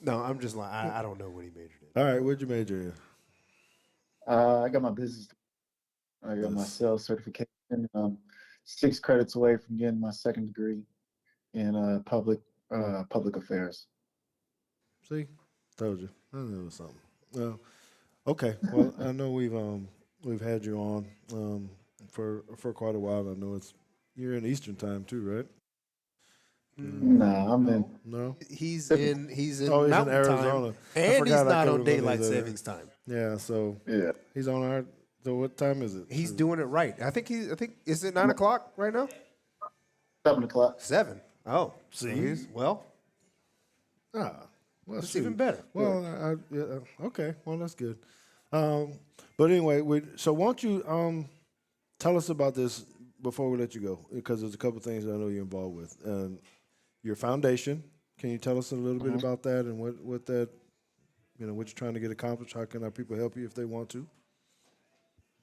No, I'm just like, I don't know what he majored in. All right, what'd you major in? I got my business. I got my Yes. sales certification. 6 credits away from getting my second degree in public affairs. See, told you. I knew it was something. Well, okay. Well, I know we've had you on for quite a while. I know you're in Eastern time too, right? Nah, I'm in No. No. Pacific. He's Oh, in he's in Mountain Time, Arizona. I and he's forgot. I not can't on remember daylight his. savings time. Yeah, so Yeah, he's on our. So what time is it? He's doing it right. I think is it 9 o'clock right now? 7 o'clock. 7. Oh, so See? he's well. Ah, well, That's even shoot. better. Well, yeah, okay. Well, that's good. Um, but anyway, so won't you tell us about this before we let you go? Because there's a couple things that I know you're involved with. Your foundation. Can you tell us a little bit Mhm. about that and what that what you're trying to get accomplished? How can our people help you if they want to?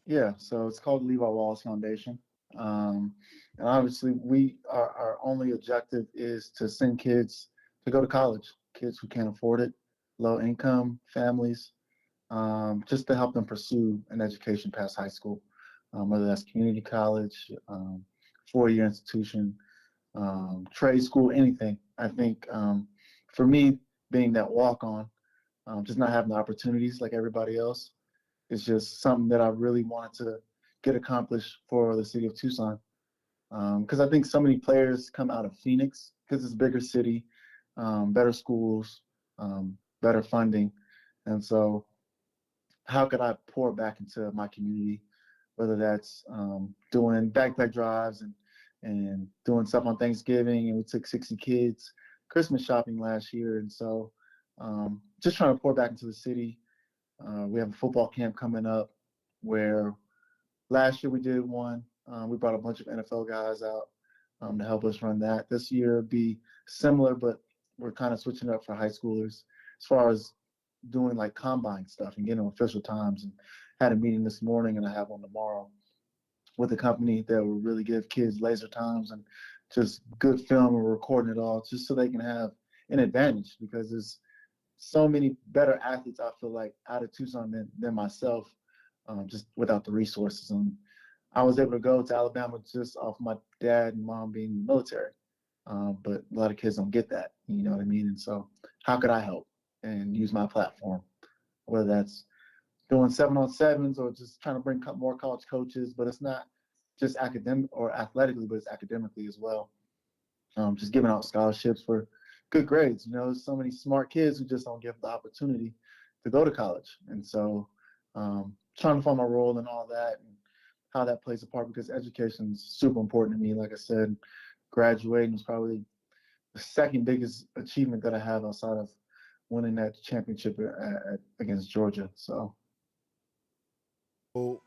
Yeah, so it's called Levi Wallace Foundation. Um, and obviously, our only objective is to send kids to go to college, kids who can't afford it, low income families, just to help them pursue an education past high school, whether that's community college, 4-year institution, trade school, anything. I think for me, being that walk on, just not having the opportunities like everybody else, it's just something that I really wanted to get accomplished for the city of Tucson. Because I think so many players come out of Phoenix because it's a bigger city, better schools, better funding. And so, how could I pour back into my community, whether that's doing backpack drives and doing stuff on Thanksgiving, and we took 60 kids Christmas shopping last year, and so just trying to pour back into the city. We have a football camp coming up where last year we did one. We brought a bunch of NFL guys out to help us run that. This year it'll be similar, but we're kind of switching it up for high schoolers as far as doing like combine stuff and getting them official times. And had a meeting this morning, and I have one tomorrow with a company that will really give kids laser times and just good film and recording it all, just so they can have an advantage because there's so many better athletes I feel like out of Tucson than myself, just without the resources. And I was able to go to Alabama just off my dad and mom being military. but a lot of kids don't get that. You know what I mean? And so, how could I help and use my platform, whether that's doing 7-on-7s or just trying to bring more college coaches, but it's not just academic or athletically, but it's academically as well. Just giving out scholarships for good grades. You know, there's so many smart kids who just don't get the opportunity to go to college. And so trying to find my role in all that and how that plays a part, because education is super important to me. Like I said, graduating was probably the second biggest achievement that I have outside of winning that championship against Georgia. So Well,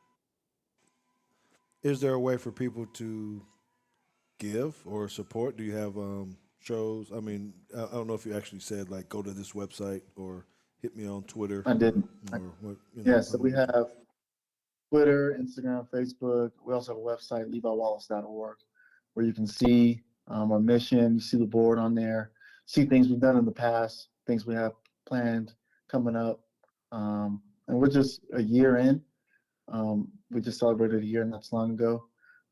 is there a way for people to give or support? Do you have shows? I mean, I don't know if you actually said like go to this website or hit me on Twitter I didn't. or what. Yeah, I so don't we know. have Twitter, Instagram, Facebook. We also have a website, leviwallace.org, where you can see our mission. You see the board on there, see things we've done in the past, things we have planned coming up. And we're just a year in. We just celebrated a year not so long ago.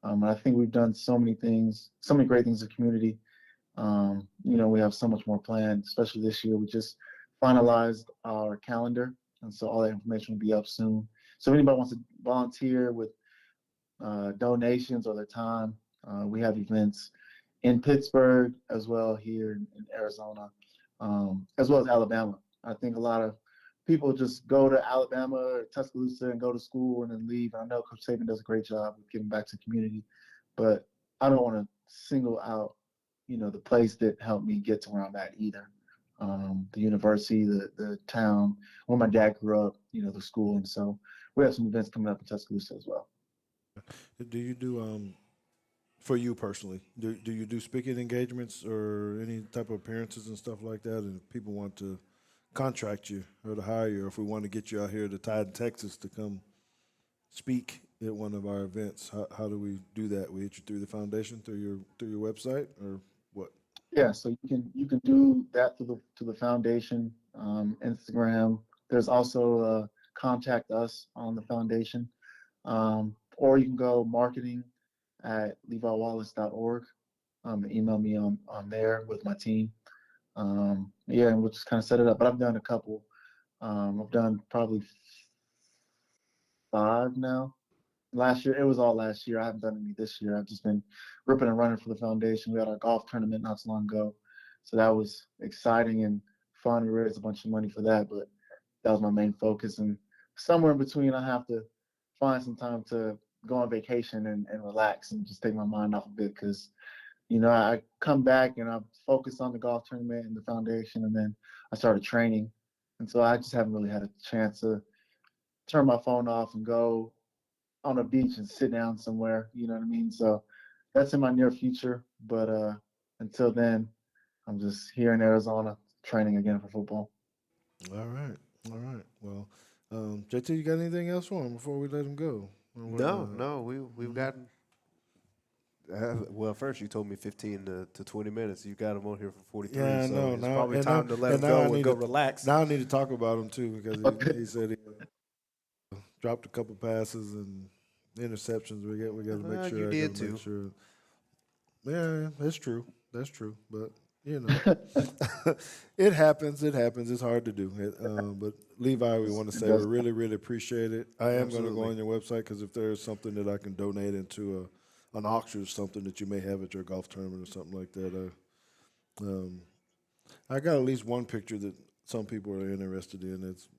And I think we've done so many things, so many great things in the community. You know, we have so much more planned, especially this year. We just finalized our calendar, and so all that information will be up soon. So if anybody wants to volunteer with donations or their time, we have events in Pittsburgh as well here in Arizona, as well as Alabama. I think a lot of people just go to Alabama or Tuscaloosa and go to school and then leave. And I know Coach Saban does a great job of giving back to the community, but I don't want to single out, you know, the place that helped me get to where I'm at either. The university, the town where my dad grew up, you know, the school. And so we have some events coming up in Tuscaloosa as well. Do you do for you personally? Do you do speaking engagements or any type of appearances and stuff like that? And if people want to contract you or to hire you, or if we want to get you out here to Tide, Texas, to come speak at one of our events, how do we do that? We hit you through the foundation, through your website, or what? Yeah, so you can do that to the foundation, Instagram. There's also contact us on the foundation, or you can go marketing at leviwallace.org, and email me on there with my team. Yeah, and we'll just kind of set it up. But I've done a couple. I've done probably 5 now. Last year, it was all last year. I haven't done any this year. I've just been ripping and running for the foundation. We had our golf tournament not so long ago, so that was exciting and fun. We raised a bunch of money for that, but that was my main focus. And somewhere in between, I have to find some time to go on vacation and relax and just take my mind off a bit, because you know, I come back and I'm focused on the golf tournament and the foundation, and then I started training, and so I just haven't really had a chance to turn my phone off and go on a beach and sit down somewhere. You know what I mean? So that's in my near future. But until then, I'm just here in Arizona training again for football. All right, all right. Well, JT, you got anything else for him before we let him go? Or what, No, we've gotten. Well, first you told me 15 to 20 minutes. You got him on here for 43, Yeah, I so know. it's Now, probably and time now, to let him now I go and need go to relax. now I need to talk about him too, because he said he dropped a couple passes and interceptions. We got to make sure. You I did got to make too. sure. Yeah, that's true. That's true. But you know, it happens. It happens. It's hard to do. But Levi, we want to It say we does. really, really appreciate it. I am going to go Absolutely. on your website, because if there's something that I can donate into an auction or something that you may have at your golf tournament or something like that, I got at least one picture that some people are interested in. It's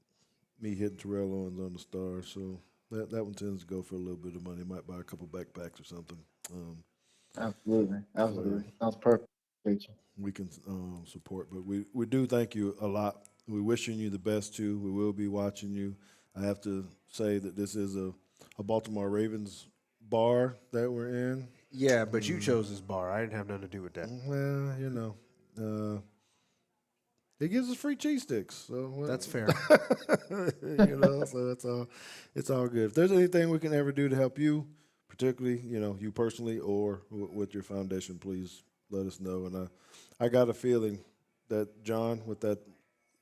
me hitting Terrell Owens on the star. So that one tends to go for a little bit of money. Might buy a couple backpacks or something. Absolutely. For Absolutely. Sounds perfect. Appreciate we can support. But we do thank you a lot. We're wishing you the best too. We will be watching you. I have to say that this is a Baltimore Ravens bar that we're in. Yeah, but you chose this bar. I didn't have nothing to do with that. Well, you know, it gives us free cheese sticks. So That's fair. you know, so it's all good. If there's anything we can ever do to help you, particularly, you know, you personally or with your foundation, please let us know. And I got a feeling that John, with that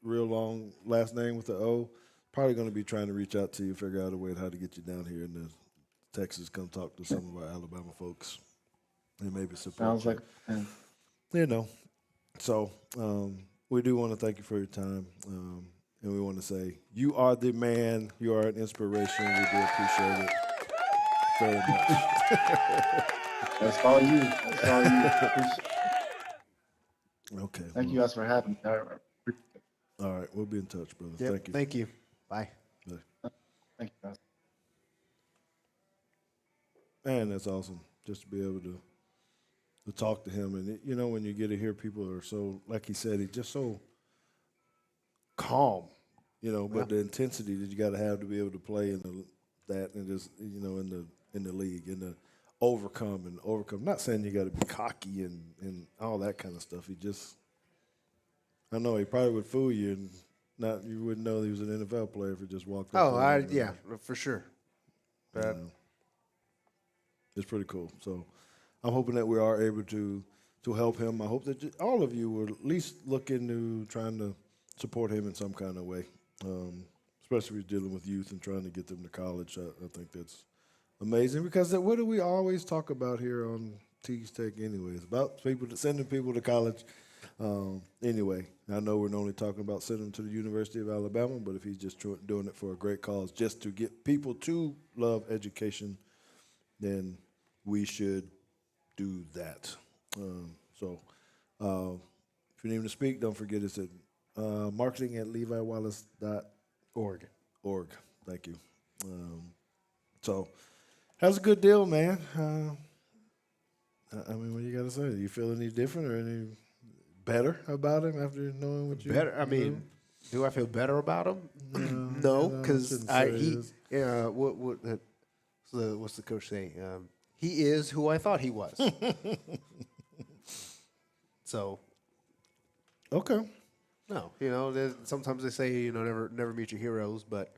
real long last name with the O, probably going to be trying to reach out to you, figure out a way how to get you down here in Texas, come talk to some of our Alabama folks and maybe support Sounds you. like. Yeah. you know, so we do want to thank you for your time. And we want to say you are the man. You are an inspiration. We do appreciate it very much. That's all you. That's all you. Appreciate it. Okay. Thank you guys for having me. All right. We'll be in touch, brother. Yep, Thank you. Thank you. Bye. Bye. Thank you guys. Man, that's awesome. Just to be able to talk to him. And, you know, when you get to hear people are so, like he said, he's just so calm, you know, but the intensity that you got to have to be able to play in that and just, you know, in the league and the overcome. Not saying you got to be cocky and all that kind of stuff. He just, I know he probably would fool you and you wouldn't know he was an NFL player if he just walked up. Yeah, for sure. But It's pretty cool. So I'm hoping that we are able to help him. I hope that all of you will at least look into trying to support him in some kind of way, especially if you're dealing with youth and trying to get them to college. I think that's amazing because what do we always talk about here on Teague's Tech anyways? About sending people to college. Anyway, I know we're only talking about sending them to the University of Alabama, but if he's just doing it for a great cause, just to get people to love education, then we should do that. If you need him to speak, don't forget it's at marketing at leviwallace.org. Thank you. So that's a good deal, man. I mean, what you got to say? Do you feel any different or any better about him after knowing what you better. I mean, do I feel better about him? No, because what's the coach say? He is who I thought he was. So, okay. no, you know, sometimes they say, you know, never meet your heroes, but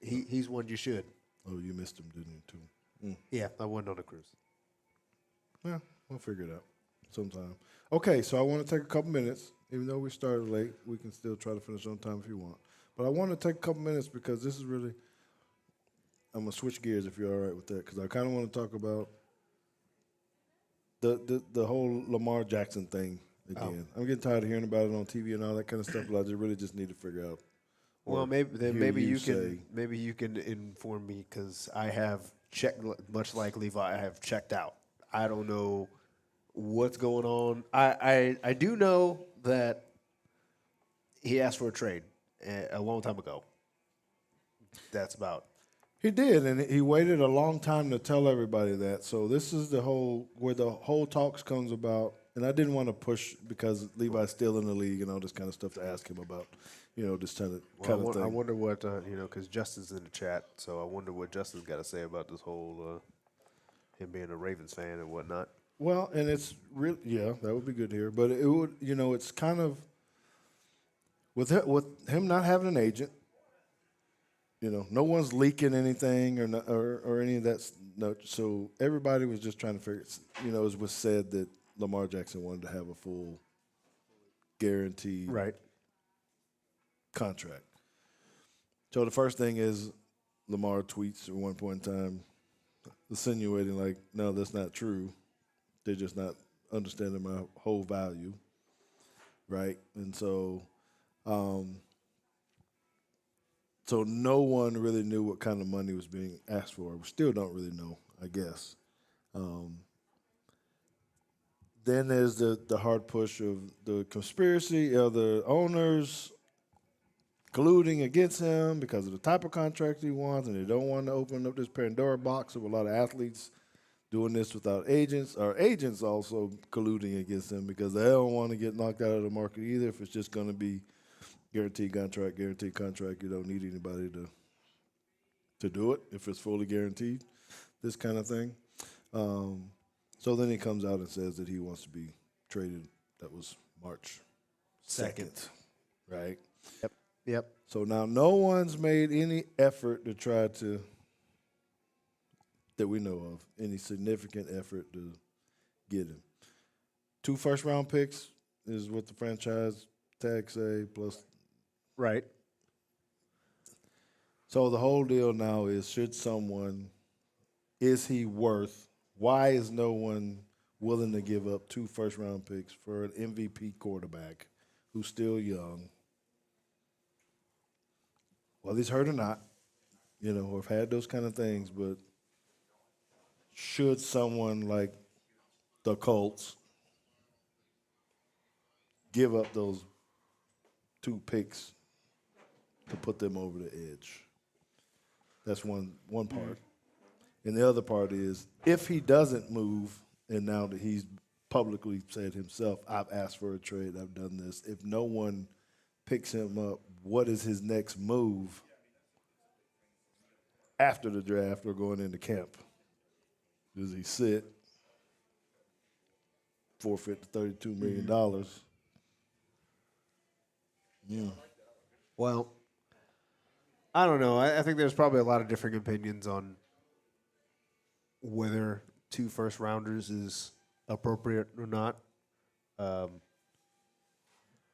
he's one you should. Oh, you missed him, didn't you, too? Yeah, I wasn't on a cruise. Yeah, we'll figure it out sometime. Okay, so I want to take a couple minutes. Even though we started late, we can still try to finish on time if you want. But I want to take a couple minutes because this is really, I'm going to switch gears if you're all right with that, because I kind of want to talk about the whole Lamar Jackson thing again. I'm getting tired of hearing about it on TV and all that kind of stuff, but I really just need to figure out. Well, maybe you can inform me because I have checked, much like Levi, I have checked out. I don't know what's going on. I do know that he asked for a trade a long time ago. That's about. He did, and he waited a long time to tell everybody that. So this is where the whole talks comes about. And I didn't want to push because Levi's still in the league and all this kind of stuff to ask him about, you know, this kind of thing. I wonder what you know, because Justin's in the chat, so I wonder what Justin's got to say about this whole him being a Ravens fan and whatnot. Well, and it's real. Yeah, that would be good to hear. But it would, you know, it's kind of with him not having an agent. You know, no one's leaking anything or any of that. No, so everybody was just trying to figure. You know, it was said that Lamar Jackson wanted to have a full guaranteed contract. So the first thing is Lamar tweets at one point in time insinuating like, no, that's not true. They're just not understanding my whole value, right? And so no one really knew what kind of money was being asked for. We still don't really know, I guess. Then there's the hard push of the conspiracy of the owners colluding against him because of the type of contract he wants, and they don't want to open up this Pandora box of a lot of athletes doing this without agents, or agents also colluding against him because they don't want to get knocked out of the market either if it's just going to be guaranteed contract, you don't need anybody to do it if it's fully guaranteed, this kind of thing. So then he comes out and says that he wants to be traded. That was March 2nd, right? Yep. So now no one's made any effort to try to, that we know of, any significant effort to get him. 2 first-round picks is what the franchise tag say, plus. Right. So the whole deal now is, is he worth, why is no one willing to give up 2 first-round picks for an MVP quarterback who's still young, whether he's hurt or not, or have had those kind of things, but should someone like the Colts give up those 2 picks to put them over the edge? That's one part. And the other part is, if he doesn't move, and now that he's publicly said himself, I've asked for a trade, I've done this, if no one picks him up, what is his next move after the draft or going into camp? Does he sit, forfeit the $32 million? Yeah. Well, I don't know. I think there's probably a lot of different opinions on whether 2 first-rounders is appropriate or not.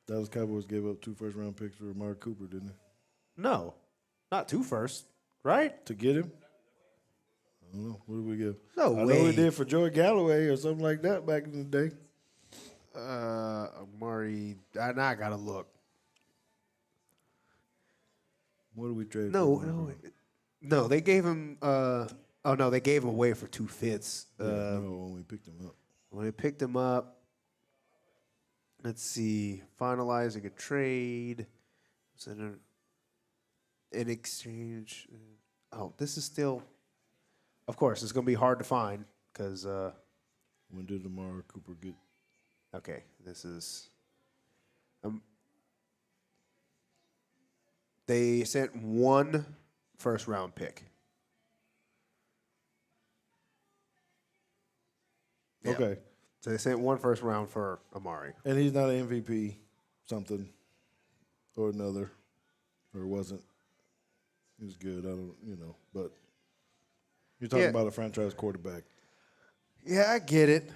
Dallas Cowboys gave up 2 first-round picks for Amari Cooper, didn't they? No, not 2 first, right? To get him? I don't know. What did we give? No I way. know we did for Joey Galloway or something like that back in the day. Amari, now I gotta look. What did we trade? No, they gave him. They gave him away for 2 fifths. When we picked him up. When they picked him up, let's see, finalizing a trade. Was it an exchange? Oh, this is still. Of course, it's gonna be hard to find because. When did Amari Cooper get? Okay, this is. They sent 1 first-round pick. Yeah. Okay. So they sent 1 first round for Amari. And he's not an MVP, something or another, or wasn't. He was good. I don't, but you're talking about a franchise quarterback. Yeah, I get it.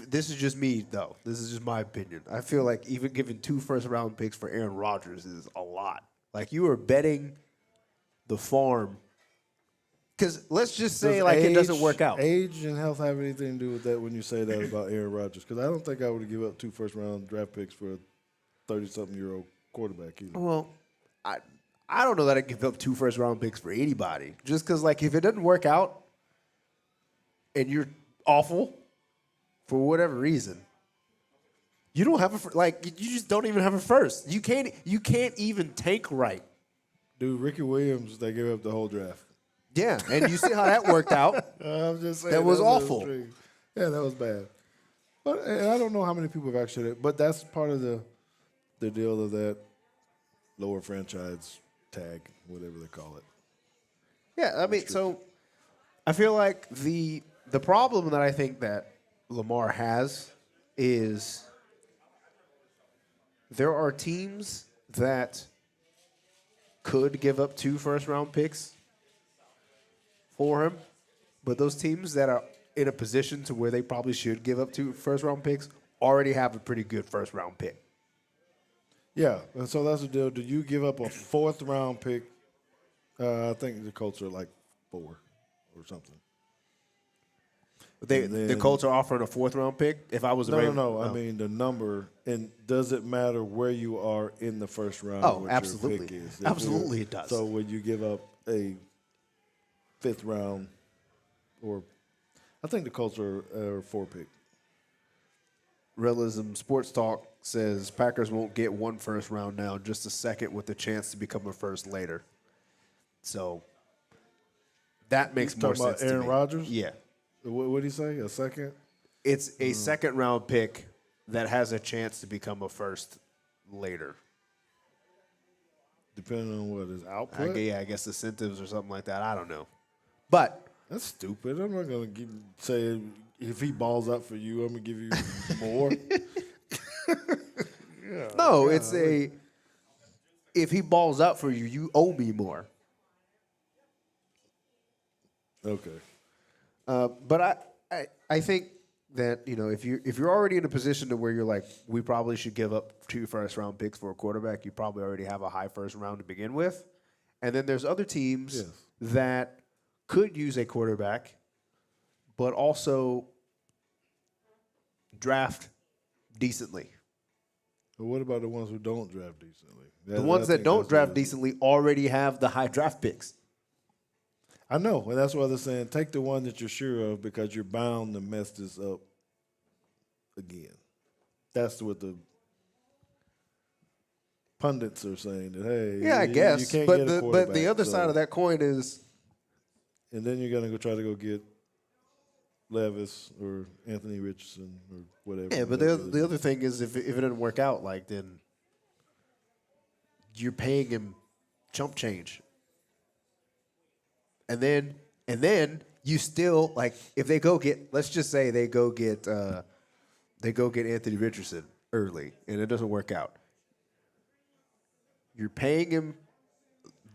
This is just me, though. This is just my opinion. I feel like even giving 2 first-round picks for Aaron Rodgers is a lot. Like, you are betting the farm. Because let's just say, it doesn't work out. Age and health have anything to do with that when you say that about Aaron Rodgers? Because I don't think I would give up 2 first-round draft picks for a 30-something-year-old quarterback either. Well, I don't know that I'd give up 2 first-round picks for anybody. Just because, if it doesn't work out and you're awful for whatever reason, you don't have you just don't even have a first. You can't even tank right. Dude, Ricky Williams, they gave up the whole draft. Yeah, and you see how that worked out. I'm just saying that was awful. Yeah, that was bad. And I don't know how many people have actually, but that's part of the deal of that lower franchise tag, whatever they call it. Yeah, I mean, so I feel like the problem that I think that Lamar has is there are teams that could give up 2 first-round picks for him, but those teams that are in a position to where they probably should give up 2 first-round picks already have a pretty good first-round pick. Yeah, and so that's the deal. Do you give up a 4th-round pick? I think the Colts are like 4 or something. The Colts are offering a 4th-round pick. If I was No. I mean the number, and does it matter where you are in the first round? Oh, what absolutely. Your pick is? Absolutely, it does. So would you give up a 5th round, or I think the Colts are 4 pick. Realism Sports Talk says Packers won't get 1 first round now, just a 2nd with the chance to become a 1st later. So that makes more sense to me. Aaron Rodgers? Yeah. What did he say? A 2nd? It's a 2nd round pick that has a chance to become a 1st later. Depending on what his output? I guess incentives or something like that. I don't know. But that's stupid. I'm not going to say if he balls up for you, I'm going to give you more. no, it's if he balls up for you, you owe me more. Okay. But I think that if you're already in a position to where you're like, we probably should give up 2 first-round picks for a quarterback, you probably already have a high first round to begin with. And then there's other teams Yes. that could use a quarterback, but also draft decently. But what about the ones who don't draft decently? The ones that don't draft decently already have the high draft picks. I know, and that's why they're saying take the one that you're sure of because you're bound to mess this up again. That's what the pundits are saying. That hey, Yeah, I you guess. can't But get a the quarterback, other side of that coin is, and then you're gonna go try to go get Levis or Anthony Richardson or whatever. yeah. But the other thing is, if it doesn't work out, like then you're paying him chump change. And then you still like if they go get, let's just say they go get Anthony Richardson early and it doesn't work out. You're paying him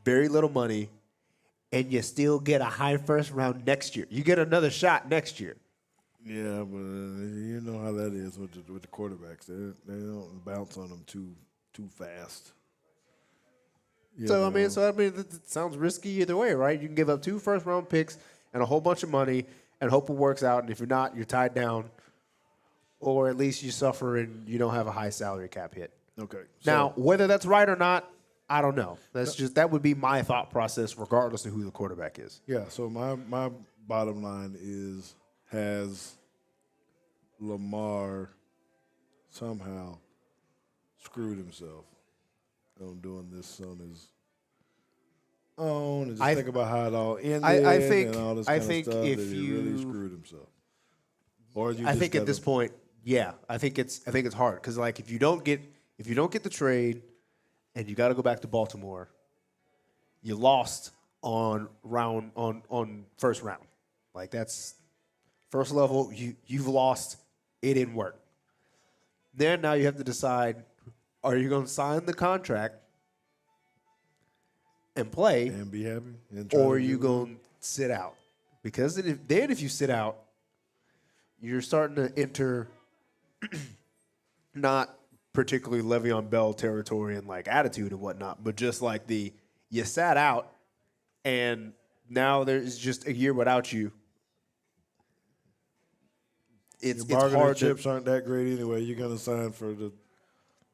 very little money and you still get a high first round next year. You get another shot next year. Yeah, but you know how that is with the quarterbacks. They don't bounce on them too fast. So I mean, it sounds risky either way, right? You can give up 2 first-round picks and a whole bunch of money and hope it works out. And if you're not, you're tied down, or at least you suffer and you don't have a high salary cap hit. Okay. Now, whether that's right or not, I don't know. That would be my thought process, regardless of who the quarterback is. Yeah. So my bottom line is, has Lamar somehow screwed himself on doing this on his own, and just think about how it all ended and all this kind of stuff, if that he really screwed himself. Or I think at this point, yeah, I think it's hard because like if you don't get the trade and you got to go back to Baltimore, you lost on first round. Like that's first level. You've lost. It didn't work. Then now you have to decide: are you going to sign the contract and play, and be happy, or are you going to sit out? Because if you sit out, you're starting to enter not particularly Le'Veon Bell territory and like attitude and whatnot, but just like you sat out, and now there's just a year without you. It's hard. Chips aren't that great anyway. You're going to sign for the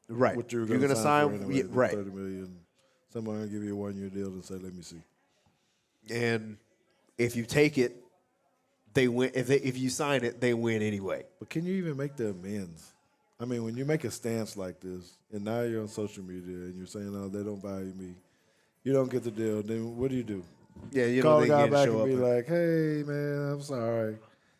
right. What you're going to to sign for anyway, right. $30 million. Someone will give you a 1-year deal and say, "Let me see." And if you take it, they win. If you sign it, they win anyway. But can you even make the amends? I mean, when you make a stance like this, and now you're on social media and you're saying, "Oh, they don't value me," you don't get the deal. Then what do you do? Yeah, you call know, the guy back show and be up like, "Hey, man, I'm sorry."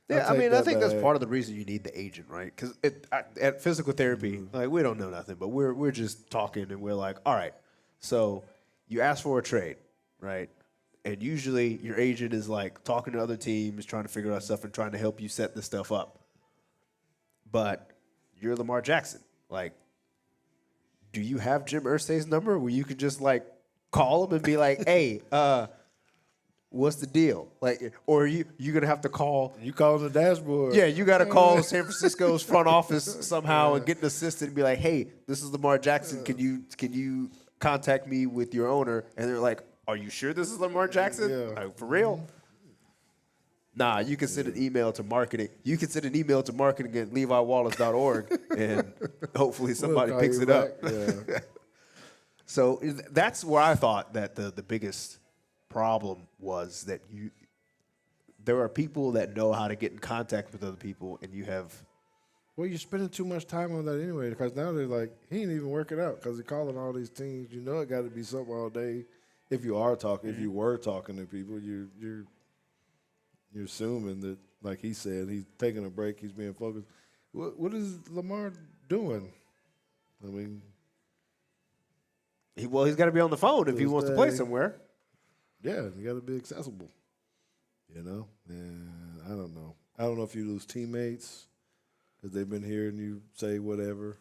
Yeah, I think that's part of the reason you need the agent, right? Because at physical therapy, like we don't know nothing, but we're just talking and we're like, all right, so you ask for a trade, right? And usually your agent is like talking to other teams, trying to figure out stuff and trying to help you set this stuff up. But you're Lamar Jackson. Like, do you have Jim Irsay's number where you can just like call him and be like, hey, what's the deal? Like, or are you gonna have to call? You call the dashboard. Yeah, you got to call San Francisco's front office somehow and get an assistant and be like, "Hey, this is Lamar Jackson. Can you contact me with your owner?" And they're like, "Are you sure this is Lamar Jackson? Yeah. Like, for real?" Nah, you can send an email to marketing. You can send an email to marketing at leviwallace.org, and hopefully somebody We'll picks call it you up. back. Yeah. So that's where I thought that the biggest problem was that there are people that know how to get in contact with other people, and you have. Well, you're spending too much time on that anyway, because now they're like, he ain't even working out because he's calling all these teams. You know, it got to be something all day. If you are talking, if you were talking to people, you're assuming that, like he said, he's taking a break, he's being focused. What is Lamar doing? I mean, He's got to be on the phone if he wants to play somewhere. Yeah, you got to be accessible. You know, and I don't know. I don't know if you lose teammates because they've been here and you say whatever.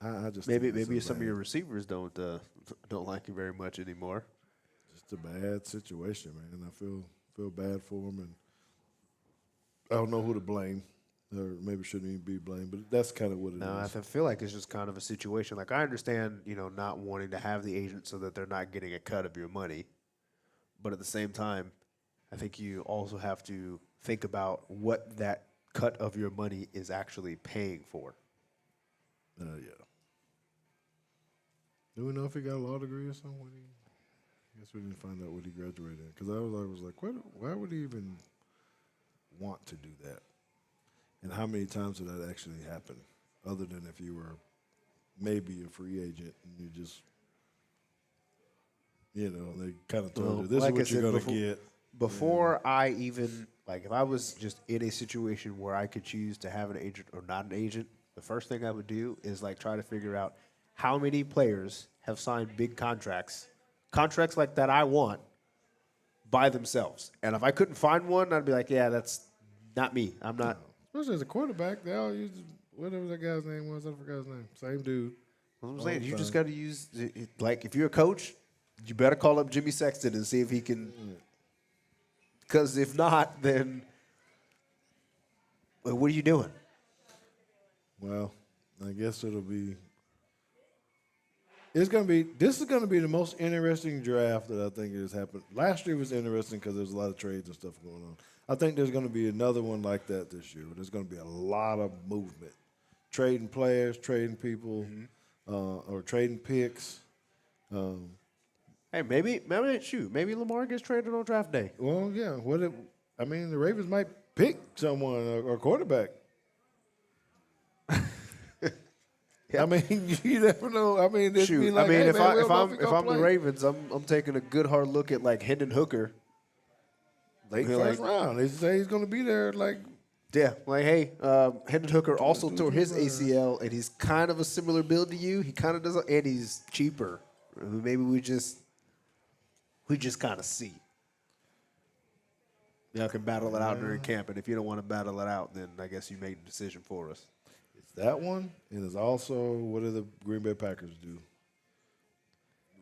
I just maybe some of your receivers don't like you very much anymore. Just a bad situation, man. I feel bad for him, and I don't know who to blame, or maybe shouldn't even be blamed, but that's kind of what it is. No, I feel like it's just kind of a situation. Like I understand, not wanting to have the agent so that they're not getting a cut of your money, but at the same time, I think you also have to think about what that cut of your money is actually paying for. Yeah. Do we know if he got a law degree or something? I guess we didn't find out what he graduated in. Because I was like, why would he even want to do that? And how many times did that actually happen? Other than if you were maybe a free agent and you just, they kind of told you, this like is I what you're said going to get. Before I even, like, if I was just in a situation where I could choose to have an agent or not an agent, the first thing I would do is, like, try to figure out how many players have signed big contracts like that I want, by themselves. And if I couldn't find one, I'd be like, yeah, that's not me. I'm not. Especially as a quarterback, they all use whatever that guy's name was. I forgot his name. Same dude. I'm saying you just got to use, like, if you're a coach, you better call up Jimmy Sexton and see if he can. Because if not, then what are you doing? Well, I guess it'll be. This is going to be the most interesting draft that I think has happened. Last year was interesting because there's a lot of trades and stuff going on. I think there's going to be another one like that this year. There's going to be a lot of movement, trading players, trading people, or trading picks. Hey, maybe Lamar gets traded on draft day. Well, yeah. The Ravens might pick someone or quarterback. I mean, you never know. I mean, if I'm the Ravens, I'm taking a good hard look at like Hendon Hooker. Late first round, they say he's going to be there. Hendon Hooker also tore his ACL, and he's kind of a similar build to you. He kind of does, and he's cheaper. Maybe we just kind of see. Y'all can battle it out during camp, and if you don't want to battle it out, then I guess you made the decision for us. It's that one, and it's also what do the Green Bay Packers do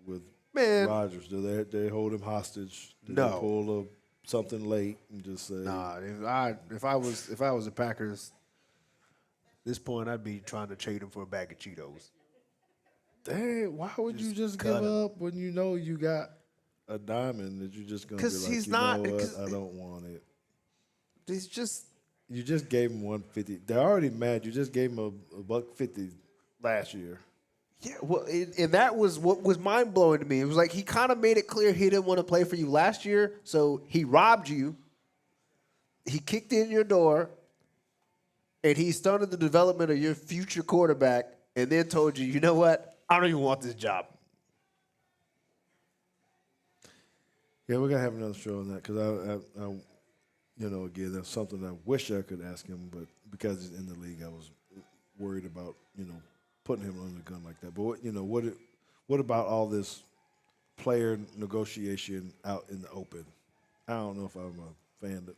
with Rodgers? Do they hold him hostage? Do they pull something late and just say, Nah, if I was the Packers, at this point I'd be trying to trade him for a bag of Cheetos. Dang, why would you just give up when you know you got a diamond that you're just gonna be like, he's you not, know what, I don't want it. He's just. You just gave him $150. They're already mad. You just gave him a $150 last year. Yeah, well, and that was what was mind blowing to me. It was like he kind of made it clear he didn't want to play for you last year, so he robbed you. He kicked in your door, and he stunted the development of your future quarterback, and then told you, you know what? I don't even want this job. Yeah, we're gonna have another show on that because I again, that's something I wish I could ask him, but because he's in the league, I was worried about putting him under the gun like that. But what about all this player negotiation out in the open? I don't know if I'm a fan that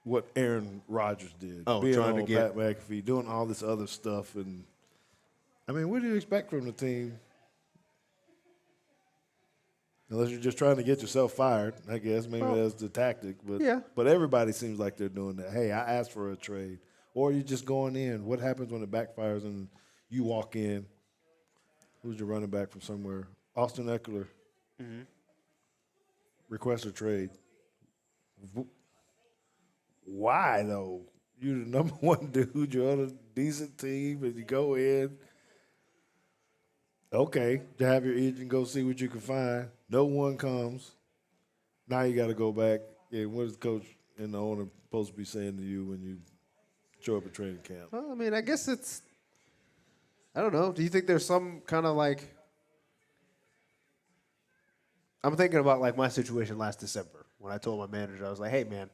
what Aaron Rodgers did, being trying to on get Pat McAfee, doing all this other stuff, and I mean, what do you expect from the team? Unless you're just trying to get yourself fired, I guess. Maybe that's the tactic. But But everybody seems like they're doing that. Hey, I asked for a trade. Or you're just going in. What happens when it backfires and you walk in? Who's your running back from somewhere? Austin Eckler. Mm-hmm. Request a trade. Why, though? You're the number one dude. You're on a decent team, and you go in. Okay, to have your agent go see what you can find. No one comes. Now you got to go back. Yeah, what is the coach and the owner supposed to be saying to you when you show up at training camp? Well, I mean, I guess it's. I don't know. Do you think there's some kind of like? I'm thinking about like my situation last December when I told my manager, I was like, "Hey, man,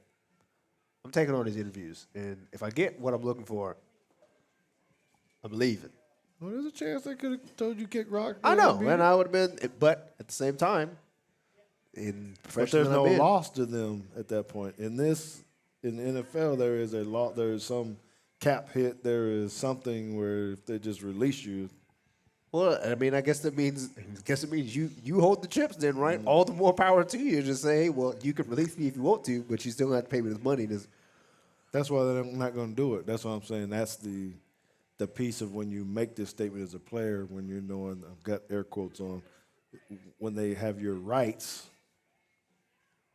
I'm taking on these interviews, and if I get what I'm looking for, I'm leaving." Well, there's a chance they could have told you kick rock. I know, and I would have been, but at the same time, in but professional, there's no loss to them at that point. In the NFL, there is a lot. There is some cap hit. There is something where if they just release you, Well, I mean, I guess it means you hold the chips then, right? All the more power to you. Just say, hey, well, you can release me if you want to, but you still have to pay me this money. That's why they're not going to do it. That's what I'm saying. That's the piece of when you make this statement as a player, when you're knowing, I've got air quotes on, when they have your rights,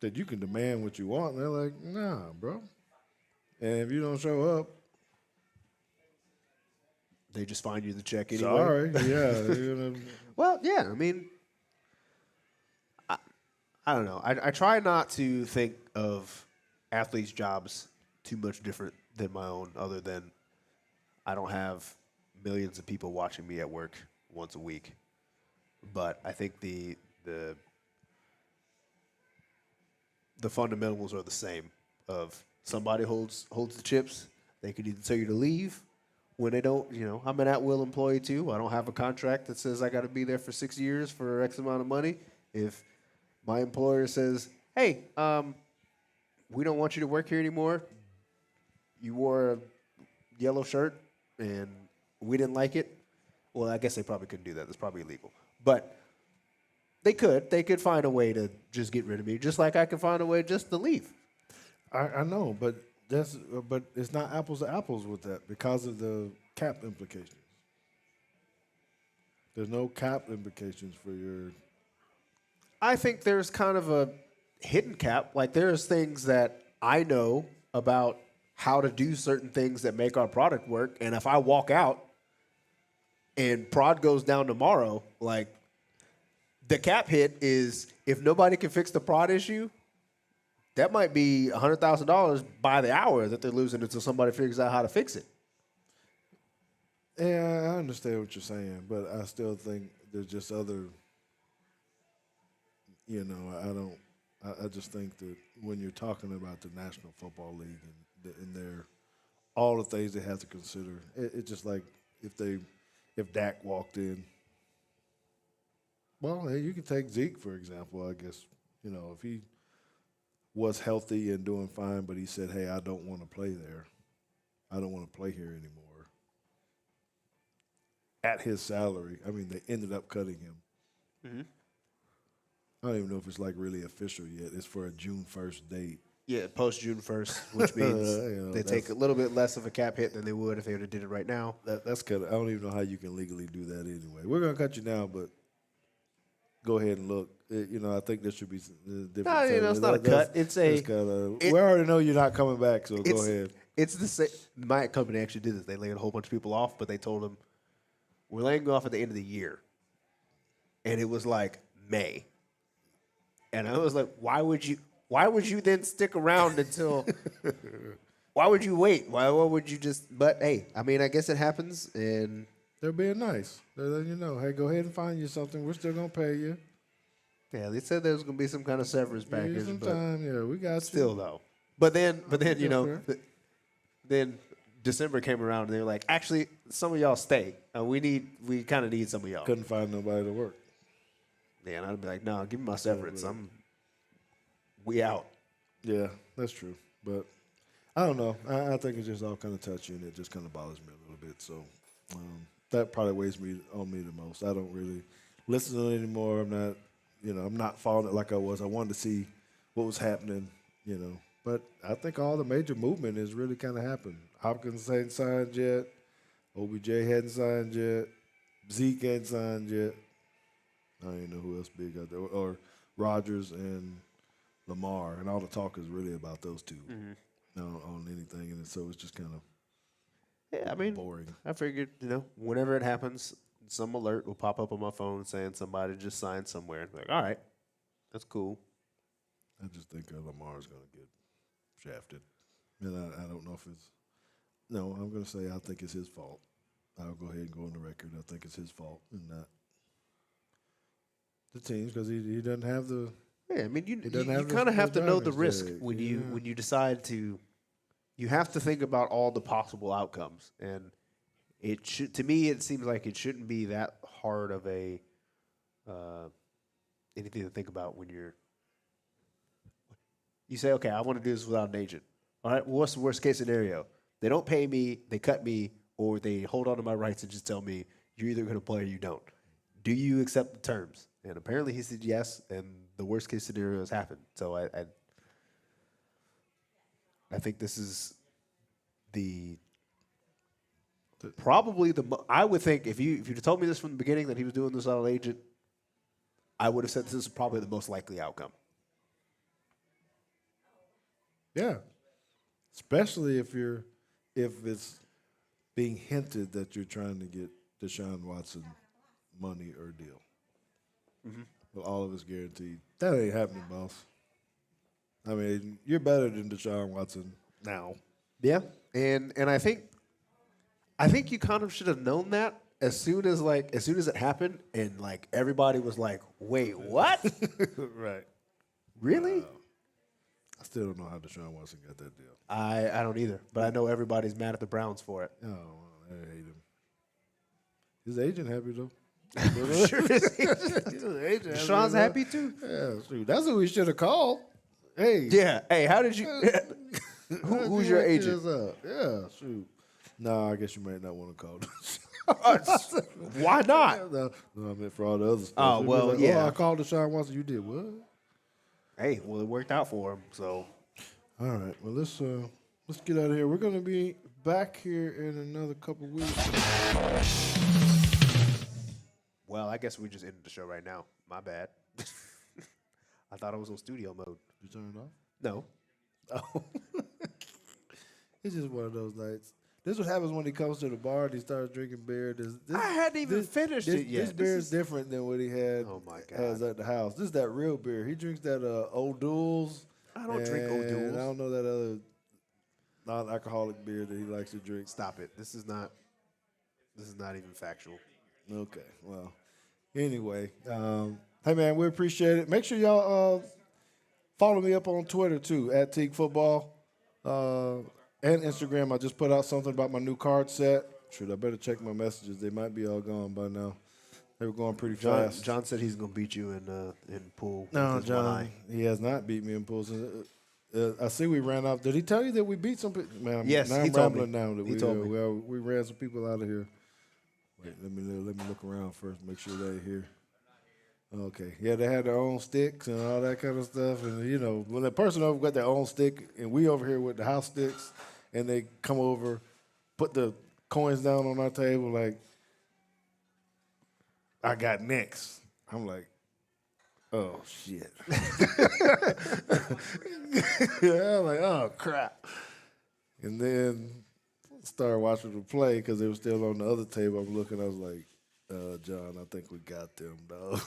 that you can demand what you want. And they're like, nah, bro. And if you don't show up, They just find you the check anyway. sorry. Yeah. Well, yeah. I mean, I don't know. I try not to think of athletes' jobs too much different than my own, other than I don't have millions of people watching me at work once a week. But I think the fundamentals are the same. Of somebody holds the chips, they could either tell you to leave when they don't. I'm an at-will employee too. I don't have a contract that says I got to be there for 6 years for X amount of money. If my employer says, "Hey, we don't want you to work here anymore. You wore a yellow shirt and we didn't like it." Well, I guess they probably couldn't do that. That's probably illegal. But they could find a way to just get rid of me, just like I could find a way just to leave. I know, but it's not apples to apples with that because of the cap implications. There's no cap implications for your. I think there's kind of a hidden cap. Like there's things that I know about how to do certain things that make our product work, and if I walk out and prod goes down tomorrow, like the cap hit is if nobody can fix the prod issue, that might be $100,000 by the hour that they're losing until somebody figures out how to fix it. Yeah, I understand what you're saying, but I still think there's just other. I just think that when you're talking about the National Football League and their all the things they have to consider, it's just like if Dak walked in. Well, hey, you can take Zeke for example. I guess if he was healthy and doing fine, but he said, "Hey, I don't want to play there. I don't want to play here anymore." At his salary, I mean, they ended up cutting him. Mm-hmm. I don't even know if it's like really official yet. It's for a June 1st date. Yeah, post June 1st, which means they take a little bit less of a cap hit than they would if they would have did it right now. That's kind of. I don't even know how you can legally do that anyway. We're gonna cut you now, but go ahead and look. I think there should be different. No, it's not a cut. It's a. We already know you're not coming back, so go ahead. It's the same. My company actually did this. They laid a whole bunch of people off, but they told them, "We're laying you off at the end of the year," and it was like May. And I was like, why would you then stick around until why would you wait? Why would you just but hey, I mean I guess it happens and they're being nice. They're letting you know, hey, go ahead and find you something. We're still gonna pay you. Yeah, they said there was gonna be some kind of severance package. Some time, yeah, we got still you. Though. But then then December came around and they were like, actually, some of y'all stay. We kind of need some of y'all. Couldn't find nobody to work. Yeah, and I'd be like, no, give me my severance. We out. Yeah, that's true. But I don't know. I think it's just all kind of touchy, and it just kind of bothers me a little bit. So that probably weighs on me the most. I don't really listen to it anymore. I'm not following it like I was. I wanted to see what was happening, But I think all the major movement has really kind of happened. Hopkins hadn't signed yet. OBJ hadn't signed yet. Zeke hadn't signed yet. I don't even know who else big out there. Or Rodgers and Lamar. And all the talk is really about those two on anything. And so it's just kind of boring. I figured, whenever it happens, some alert will pop up on my phone saying somebody just signed somewhere. And like, all right, that's cool. I just think Lamar's going to get shafted. And I don't know if it's – no, I'm going to say I think it's his fault. I'll go ahead and go on the record. I think it's his fault and not the teams because he doesn't have the – Yeah, I mean, you kind of have to know the risk when you decide to – you have to think about all the possible outcomes. And to me, it seems like it shouldn't be that hard of a anything to think about when you say, okay, I want to do this without an agent. All right, well, what's the worst case scenario? They don't pay me, they cut me, or they hold on to my rights and just tell me You're either going to play or you don't. Do you accept the terms? And apparently he said yes, and the worst case scenario has happened. So I think this is probably I would think if you'd told me this from the beginning that he was doing this on an agent, I would have said this is probably the most likely outcome. Yeah. Especially if it's being hinted that you're trying to get Deshaun Watson money or deal. Mm-hmm. Well, all of it's guaranteed. That ain't happening, boss. I mean, you're better than Deshaun Watson now. Yeah, and I think you kind of should have known that as soon as it happened, and like everybody was like, "Wait, what? Right. Really?" I still don't know how Deshaun Watson got that deal. I don't either, but I know everybody's mad at the Browns for it. Oh, well, I hate him. His agent happy though. Sure is. Deshaun's happy too. Yeah, shoot. That's what we should have called. Hey. Yeah. Hey, how did you? Who's your agent? Yeah, shoot. No, I guess you might not want to call. Why not? No, I meant for all the other stuff. Oh, well, like, yeah. Oh, I called Deshaun Watson. You did what? Hey, well, it worked out for him. So, all right. Well, let's get out of here. We're gonna be back here in another couple weeks. well, I guess we just ended the show right now. My bad. I thought I was on studio mode. You turn it off? No. Oh. It's just one of those nights. This is what happens when he comes to the bar and he starts drinking beer. I hadn't even finished it yet. This beer is different than what he had Oh, my God. has at the house. This is that real beer. He drinks that O'Doul's. I don't drink and O'Doul's. I don't know that other non-alcoholic beer that he likes to drink. Stop it. This is not even factual. Okay, well, anyway. Hey, man, we appreciate it. Make sure y'all follow me up on Twitter, too, at Teague Football. And Instagram. I just put out something about my new card set. Shoot, I better check my messages. They might be all gone by now. They were going pretty fast. John said he's going to beat you in pool. No, with his one John, eye. he has not beat me in pools. I see we ran off. Did he tell you that we beat some people? Man, Yes, now he I'm told me. rambling now. That He told me. We ran some people out of here. Wait, let me look around first, make sure they're here. Okay. Yeah, they had their own sticks and all that kind of stuff. And, you know, when the person over got their own stick and we over here with the house sticks and they come over, put the coins down on our table like, I got next. I'm like, oh, shit. Yeah, I'm like, oh, crap. And then started watching the play because they were still on the other table. I'm looking, I was like, John, I think we got them, dog.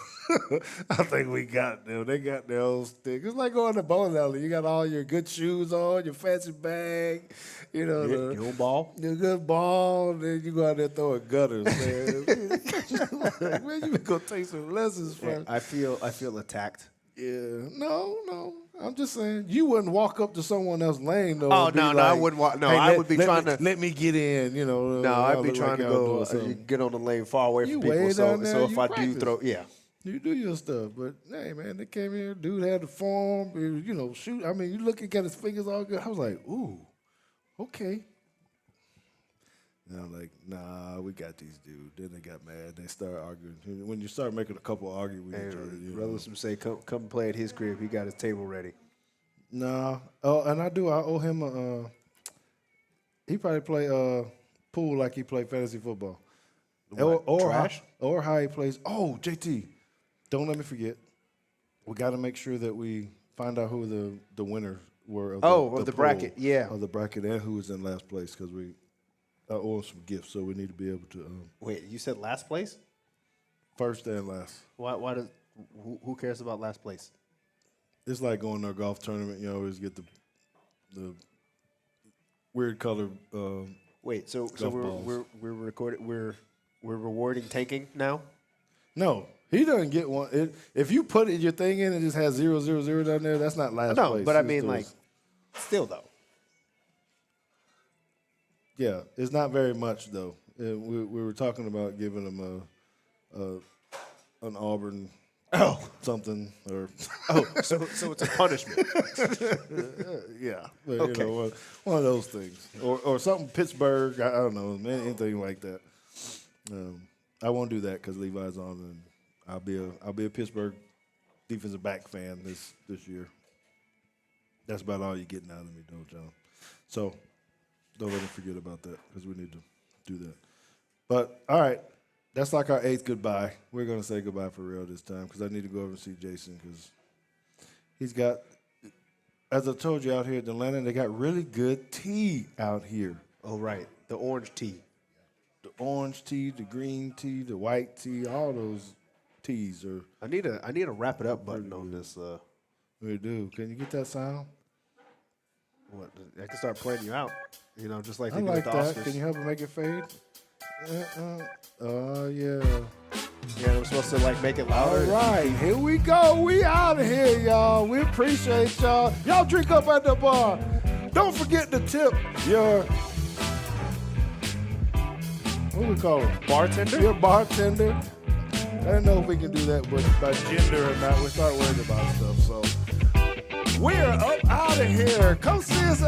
I think we got them. They got their own stick. It's like going to bowling alley. You got all your good shoes on, your fancy bag, you know, Your own ball? your good ball, and then you go out there throwing gutters, man. Man, you been gonna take some lessons from. I feel attacked. Yeah, no. I'm just saying you wouldn't walk up to someone else lane though. Oh, and be no, like, I wouldn't walk. No, "Hey, I would be trying to. let me get in. You know. No, I'd y'all be look trying like to y'all go doing something. get on the lane far away You from people. way So down there, if you I do practice. throw, yeah. You do your stuff, but hey, man, they came here. Dude had the form. You know, shoot. I mean, you look at his fingers all good. I was like, ooh, okay. And I'm like, nah, we got these dudes. Then they got mad. They started arguing. When you start making a couple argue with each other, you know. Relatives say, come play at his crib. He got his table ready. Nah. Oh, and I owe him a. He probably play pool like he played fantasy football. Or trash? Or how he plays. Oh, JT, don't let me forget. We got to make sure that we find out who the winners were. Of the pool, bracket, yeah. Of the bracket and who was in last place because we owe him some gifts, so we need to be able to. Wait, you said last place? First and last. Why does who cares about last place? It's like going to a golf tournament. You always get the weird color. Wait, so Golf balls. we're recording we're rewarding tanking now? No, he doesn't get one. If you put your thing in and it just has 0, 0, 0 down there, that's not last No, place. but I It's mean those- like still though. Yeah, it's not very much though. We were talking about giving him an Auburn something or so it's a punishment. yeah, but, Okay. you know, one of those things or something Pittsburgh. I don't know anything like that. I won't do that because Levi's on, and I'll be a Pittsburgh defensive back fan this year. That's about all you're getting out of me, though, John. So don't let me forget about that because we need to do that. But all right, that's like our 8th goodbye. We're gonna say goodbye for real this time because I need to go over and see Jason because he's got. As I told you out here in Atlanta, they got really good tea out here. Oh, right. The orange tea. The orange tea, the green tea, the white tea, all those teas are. I need a wrap it up button on this. We do. Can you get that sound? What? I can start playing you out. You know, just like I they do like at the that. Oscars. Can you help me make it fade? Oh, yeah. Yeah, we're supposed to like make it All louder. right, here we go. We out of here, y'all. We appreciate y'all. Y'all drink up at the bar. Don't forget to tip your, what we call it? Bartender? Your bartender. I don't know if we can do that by gender or not. We start worrying about stuff. So we're up out of here. Come see us